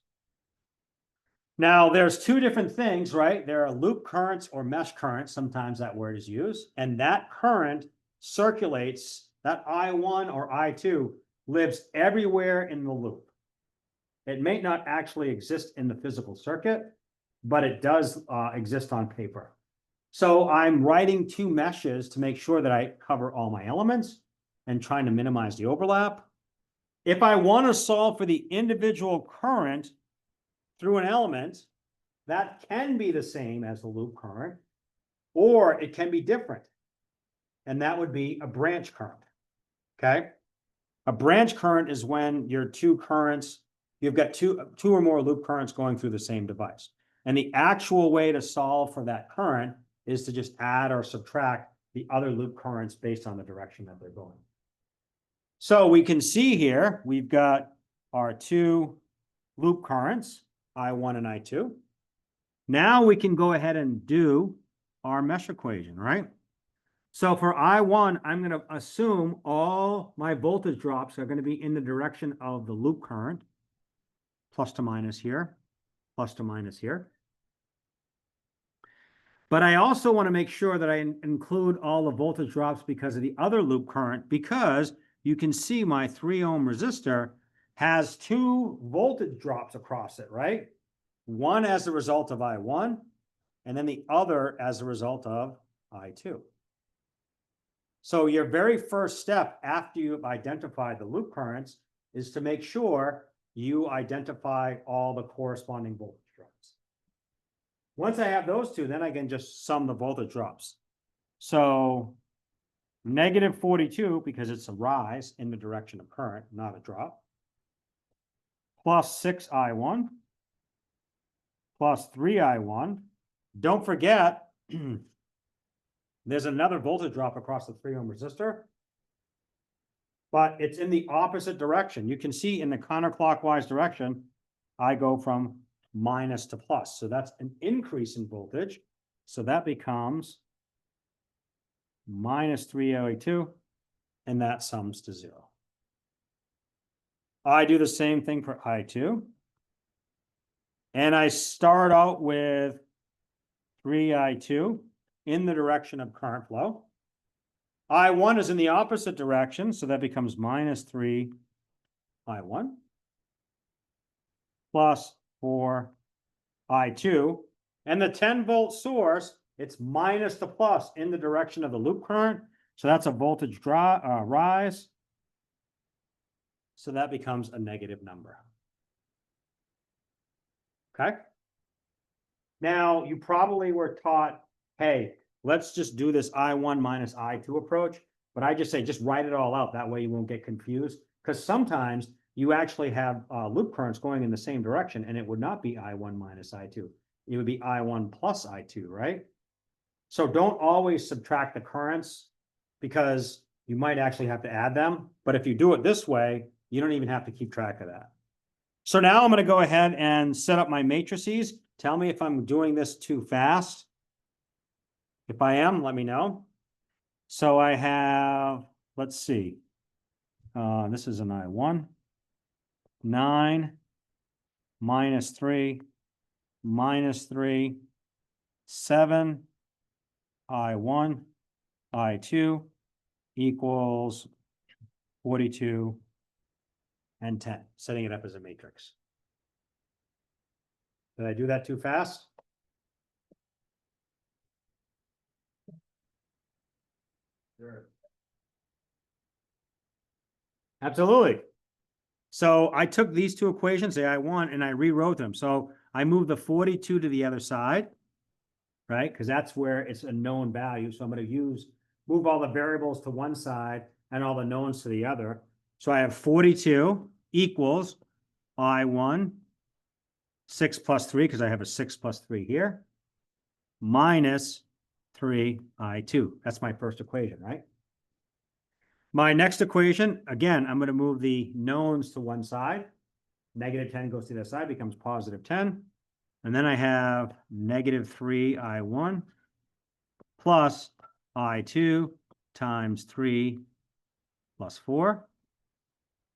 Now, there's two different things, right? There are loop currents or mesh currents. Sometimes that word is used. And that current circulates, that I1 or I2 lives everywhere in the loop. It may not actually exist in the physical circuit, but it does exist on paper. So I'm writing two meshes to make sure that I cover all my elements and trying to minimize the overlap. If I want to solve for the individual current through an element, that can be the same as the loop current, or it can be different. And that would be a branch current, okay? A branch current is when your two currents, you've got two or more loop currents going through the same device. And the actual way to solve for that current is to just add or subtract the other loop currents based on the direction that they're going. So we can see here, we've got our two loop currents, I1 and I2. Now we can go ahead and do our mesh equation, right? So for I1, I'm going to assume all my voltage drops are going to be in the direction of the loop current, plus to minus here, plus to minus here. But I also want to make sure that I include all the voltage drops because of the other loop current, because you can see my 3 ohm resistor has two voltage drops across it, right? One as a result of I1, and then the other as a result of I2. So your very first step after you've identified the loop currents is to make sure you identify all the corresponding voltage drops. Once I have those two, then I can just sum the voltage drops. So negative 42, because it's a rise in the direction of current, not a drop, plus 6I1, plus 3I1. Don't forget, there's another voltage drop across the 3 ohm resistor, but it's in the opposite direction. You can see in the counterclockwise direction, I go from minus to plus. So that's an increase in voltage. So that becomes minus 3I2, and that sums to 0. I do the same thing for I2. And I start out with 3I2 in the direction of current flow. I1 is in the opposite direction, so that becomes minus 3 I1 plus 4 I2. And the 10-volt source, it's minus the plus in the direction of the loop current. So that's a voltage rise. So that becomes a negative number. Okay. Now, you probably were taught, hey, let's just do this I1 minus I2 approach. But I just say, just write it all out. That way you won't get confused. Because sometimes you actually have loop currents going in the same direction, and it would not be I1 minus I2. It would be I1 plus I2, right? So don't always subtract the currents, because you might actually have to add them. But if you do it this way, you don't even have to keep track of that. So now I'm going to go ahead and set up my matrices. Tell me if I'm doing this too fast. If I am, let me know. So I have, let's see. This is an I1. 9 minus 3 minus 3, 7 I1 I2 equals 42 and 10, setting it up as a matrix. Did I do that too fast? Sure. Absolutely. So I took these two equations, the I1, and I rewrote them. So I moved the 42 to the other side, right? Because that's where it's a known value. So I'm going to move all the variables to one side and all the knowns to the other. So I have 42 equals I1, 6 plus 3, because I have a 6 plus 3 here, minus 3 I2. That's my first equation, right? My next equation, again, I'm going to move the knowns to one side. Negative 10 goes to the other side, becomes positive 10. And then I have negative 3 I1 plus I2 times 3 plus 4.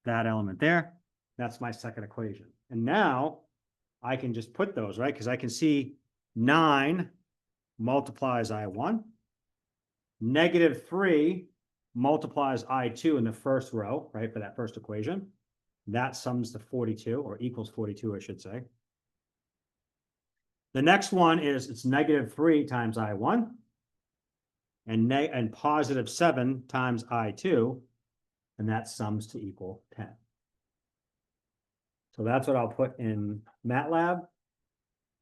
That element there. That's my second equation. And now I can just put those, right? Because I can see 9 multiplies I1. Negative 3 multiplies I2 in the first row, right, for that first equation. That sums to 42, or equals 42, I should say. The next one is it's negative 3 times I1 and positive 7 times I2, and that sums to equal 10. So that's what I'll put in MATLAB.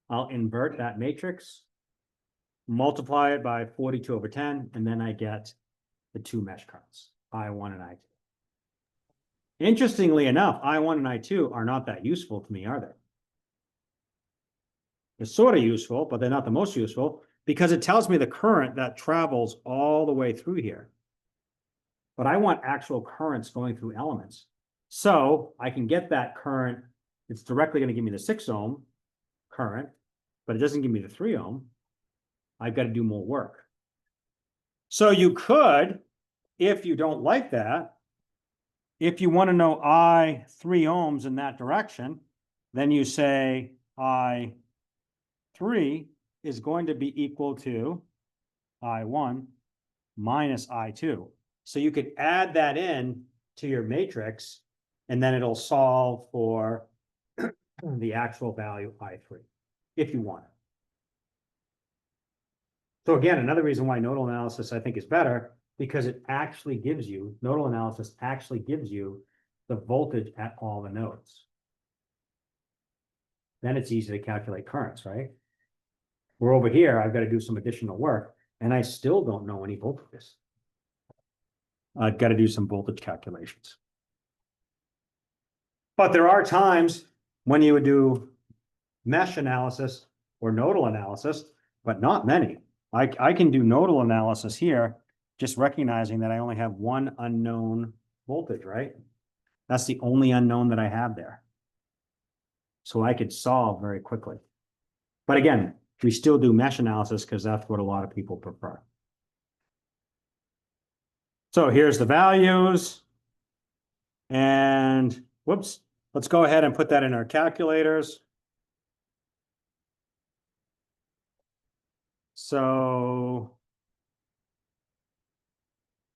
I'll invert that matrix, multiply it by 42 over 10, and then I get the two mesh currents, I1 and I2. Interestingly enough, I1 and I2 are not that useful to me, are they? They're sort of useful, but they're not the most useful, because it tells me the current that travels all the way through here. But I want actual currents going through elements. So I can get that current. It's directly going to give me the 6 ohm current, but it doesn't give me the 3 ohm. I've got to do more work. So you could, if you don't like that, if you want to know I 3 ohms in that direction, then you say I 3 is going to be equal to I1 minus I2. So you could add that in to your matrix, and then it'll solve for the actual value I3, if you want it. So again, another reason why nodal analysis I think is better, because it actually gives you, nodal analysis actually gives you the voltage at all the nodes. Then it's easy to calculate currents, right? Where over here, I've got to do some additional work, and I still don't know any voltages. I've got to do some voltage calculations. But there are times when you would do mesh analysis or nodal analysis, but not many. I can do nodal analysis here, just recognizing that I only have one unknown voltage, right? That's the only unknown that I have there. So I could solve very quickly. But again, we still do mesh analysis because that's what a lot of people prefer. So here's the values. And whoops, let's go ahead and put that in our calculators. So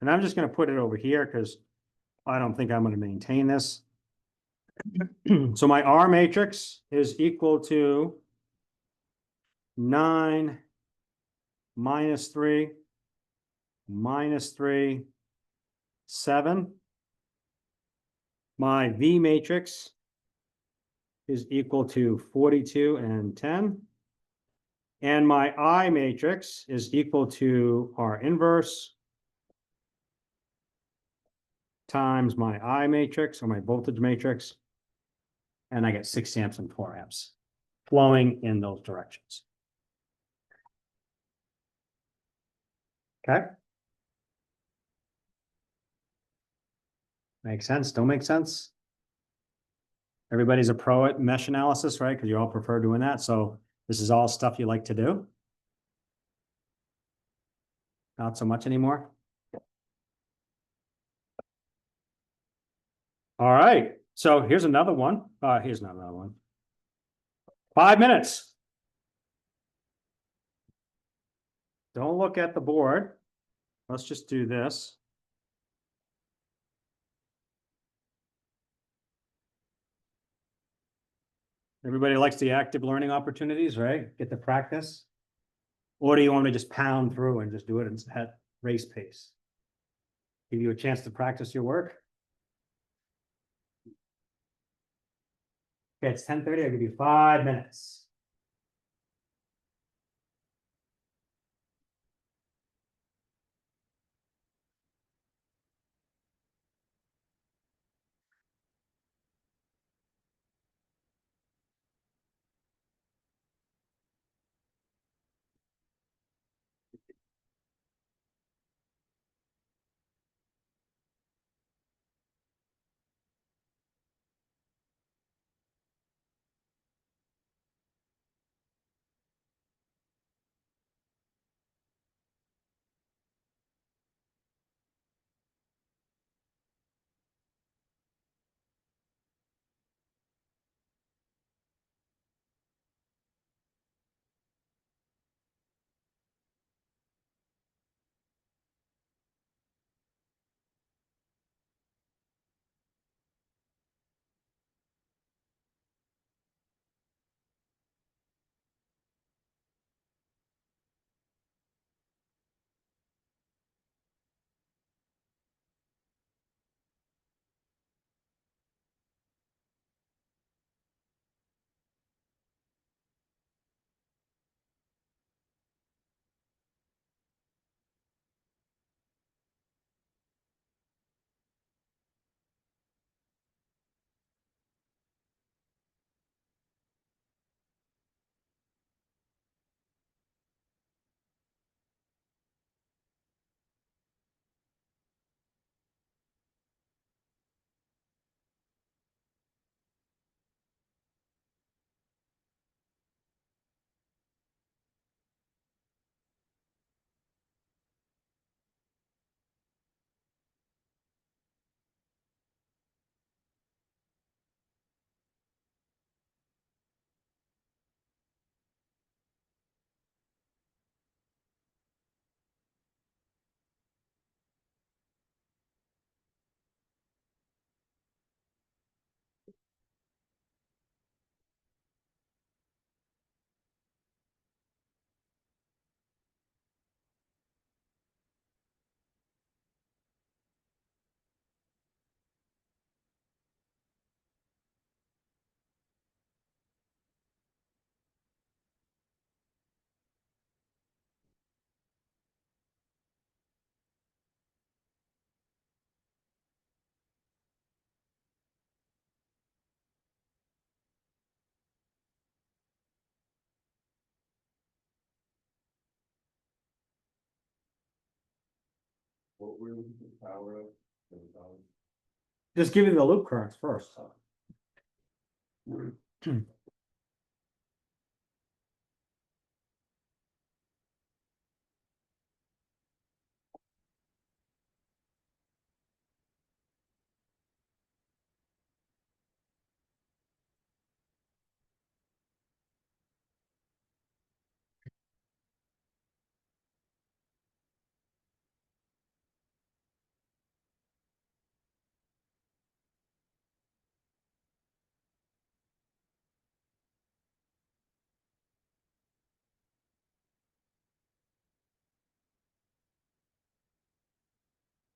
And I'm just gonna put it over here because I don't think I'm gonna maintain this. So my R matrix is equal to 9 -3 -3 7. My V matrix is equal to 42 and 10. And my I matrix is equal to R inverse times my I matrix or my voltage matrix. And I get 6 amps and 4 amps flowing in those directions. Okay. Make sense? Don't make sense? Everybody's a pro at mesh analysis, right? Because you all prefer doing that. So this is all stuff you like to do. Not so much anymore. All right. So here's another one. Here's not another one. 5 minutes. Don't look at the board. Let's just do this. Everybody likes the active learning opportunities, right? Get to practice. Or do you want me to just pound through and just do it at race pace? Give you a chance to practice your work. Okay, it's 10:30. I'll give you 5 minutes. What were the power of? Just give me the loop currents first.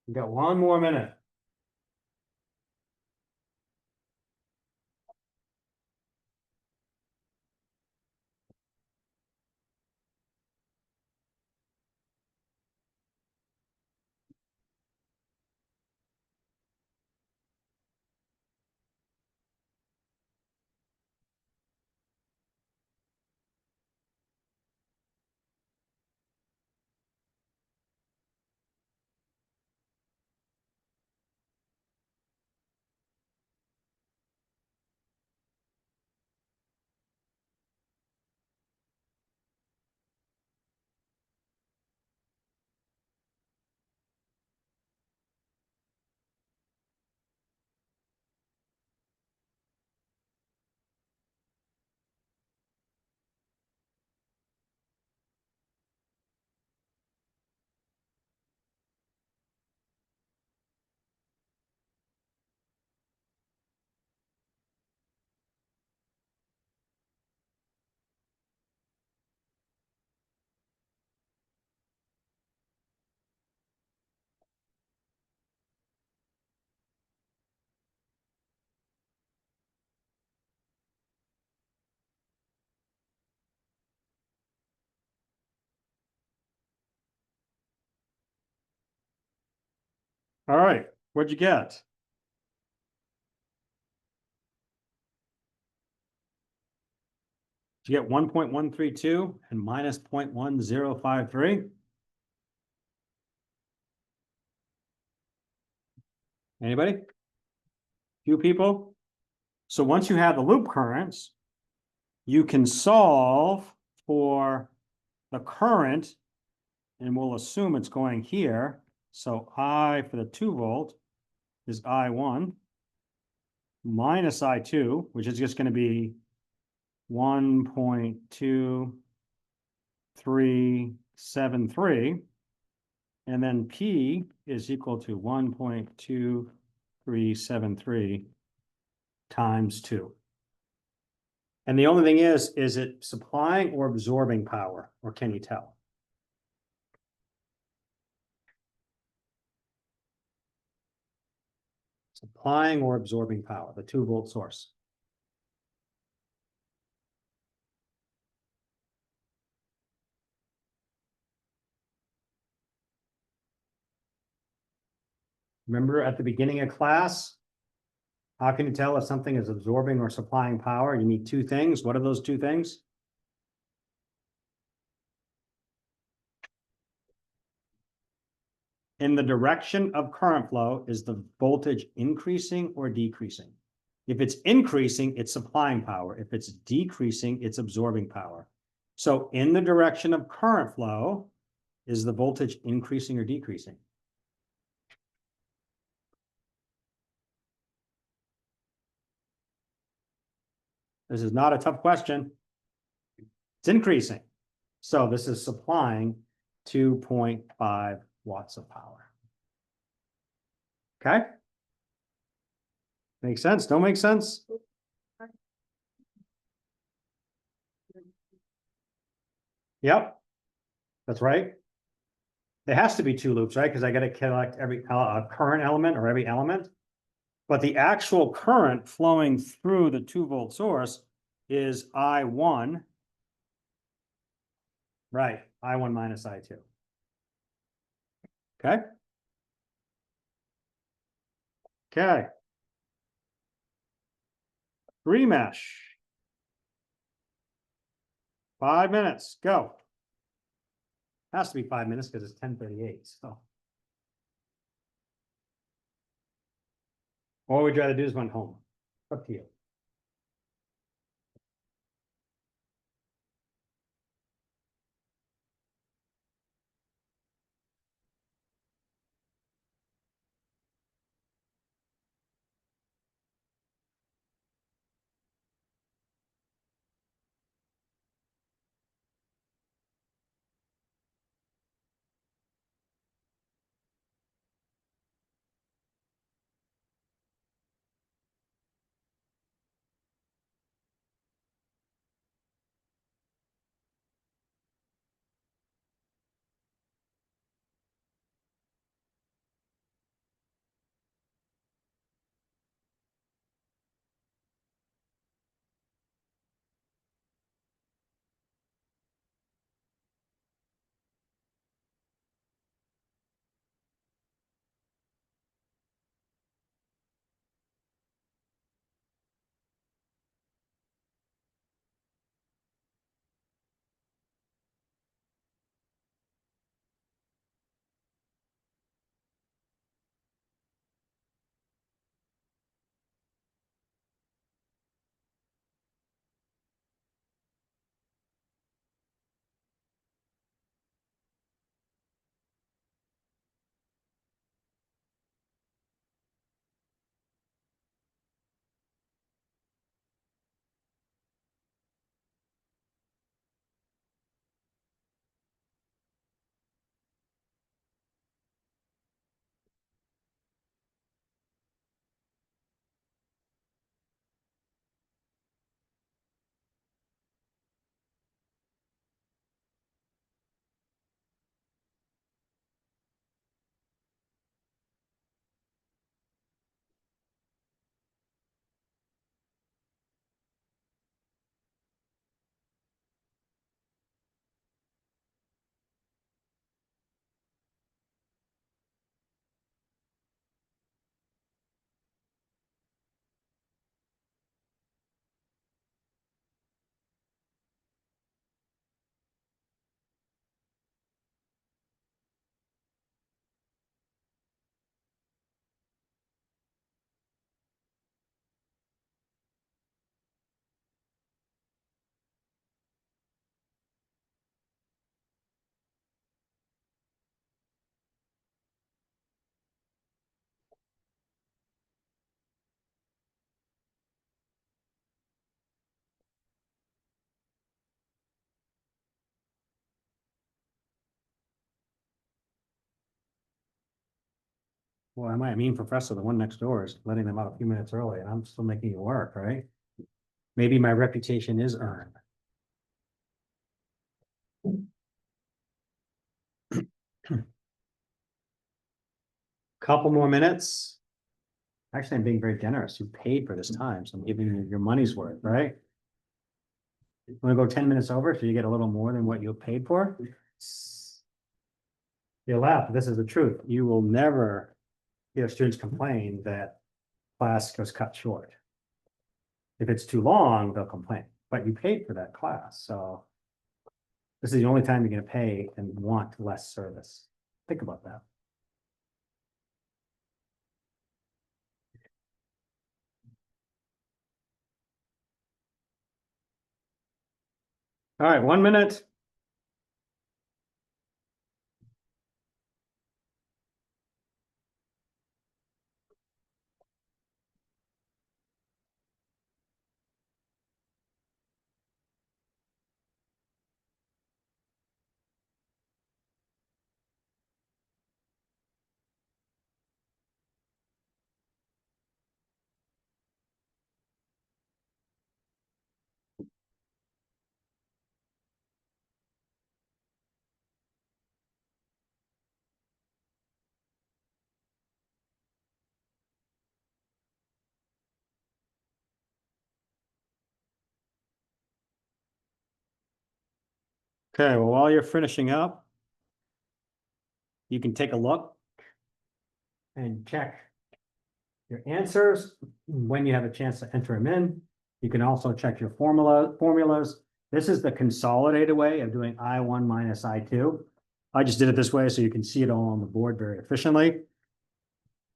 We got one more minute. All right, what'd you get? Did you get 1.132 and minus 0.1053? Anybody? Few people? So once you have the loop currents, you can solve for the current, and we'll assume it's going here. So I for the 2 volt is I1 minus I2, which is just going to be 1.2373. And then P is equal to 1.2373 times 2. And the only thing is it supplying or absorbing power, or can you tell? Supplying or absorbing power, the 2 volt source. Remember at the beginning of class, how can you tell if something is absorbing or supplying power? You need 2 things. What are those 2 things? In the direction of current flow, is the voltage increasing or decreasing? If it's increasing, it's supplying power. If it's decreasing, it's absorbing power. So in the direction of current flow, is the voltage increasing or decreasing? This is not a tough question. It's increasing. So this is supplying 2.5 watts of power. Okay? Make sense? Don't make sense? Yep. That's right. There has to be 2 loops, right? Because I got to collect every current element or every element. But the actual current flowing through the 2 volt source is I1. Right. I1 minus I2. Okay. Okay. Remesh. 5 minutes. Go. Has to be 5 minutes because it's 10:38. So. All we'd rather do is went home. Up to you. Well, am I a mean professor? The one next door is letting them out a few minutes early and I'm still making it work, right? Maybe my reputation is earned. Couple more minutes. Actually, I'm being very generous. You paid for this time, so I'm giving you your money's worth, right? Want to go 10 minutes over so you get a little more than what you paid for? You laugh, but this is the truth. You will never hear students complain that class goes cut short. If it's too long, they'll complain, but you paid for that class, so this is the only time you're going to pay and want less service. Think about that. All right, 1 minute. Okay, well, while you're finishing up, you can take a look and check your answers when you have a chance to enter them in. You can also check your formulas. This is the consolidated way of doing I1 minus I2. I just did it this way so you can see it all on the board very efficiently.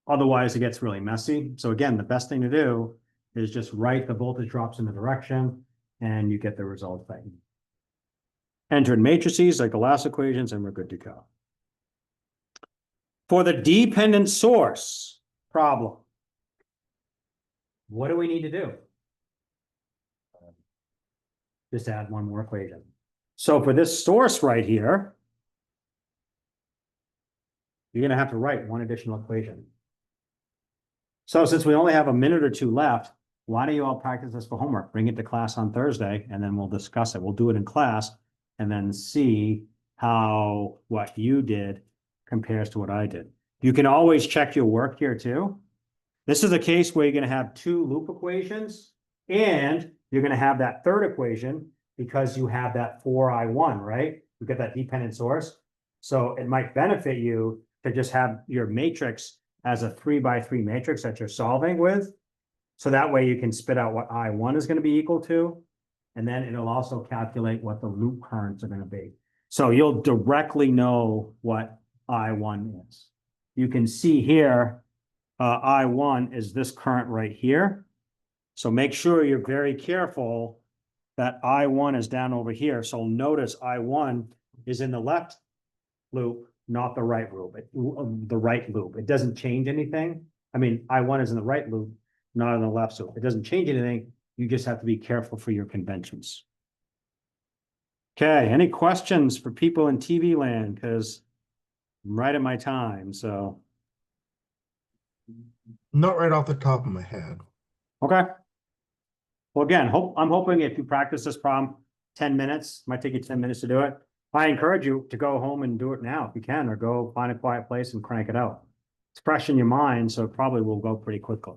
Otherwise, it gets really messy. So again, the best thing to do is just write the voltage drops in the direction and you get the results that you need. Enter in matrices like the last equations and we're good to go. For the dependent source problem, what do we need to do? Just add one more equation. So for this source right here, you're going to have to write one additional equation. So since we only have a minute or two left, why don't you all practice this for homework? Bring it to class on Thursday, and then we'll discuss it. We'll do it in class, and then see how what you did compares to what I did. You can always check your work here too. This is a case where you're going to have two loop equations, and you're going to have that third equation because you have that 4I1, right? You get that dependent source. So it might benefit you to just have your matrix as a 3x3 matrix that you're solving with. So that way you can spit out what I1 is going to be equal to. And then it'll also calculate what the loop currents are going to be. So you'll directly know what I1 is. You can see here, I1 is this current right here. So make sure you're very careful that I1 is down over here. So notice I1 is in the left loop, not the right loop. It doesn't change anything. I mean, I1 is in the right loop, not in the left loop. It doesn't change anything. You just have to be careful for your conventions. Okay, any questions for people in TV land? Because I'm right at my time, so. Not right off the top of my head. Okay. Well, again, I'm hoping if you practice this problem 10 minutes, might take you 10 minutes to do it. I encourage you to go home and do it now if you can, or go find a quiet place and crank it out. It's fresh in your mind, so it probably will go pretty quickly.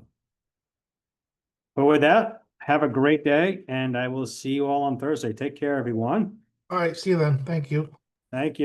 But with that, have a great day, and I will see you all on Thursday. Take care, everyone. All right, see you then. Thank you. Thank you.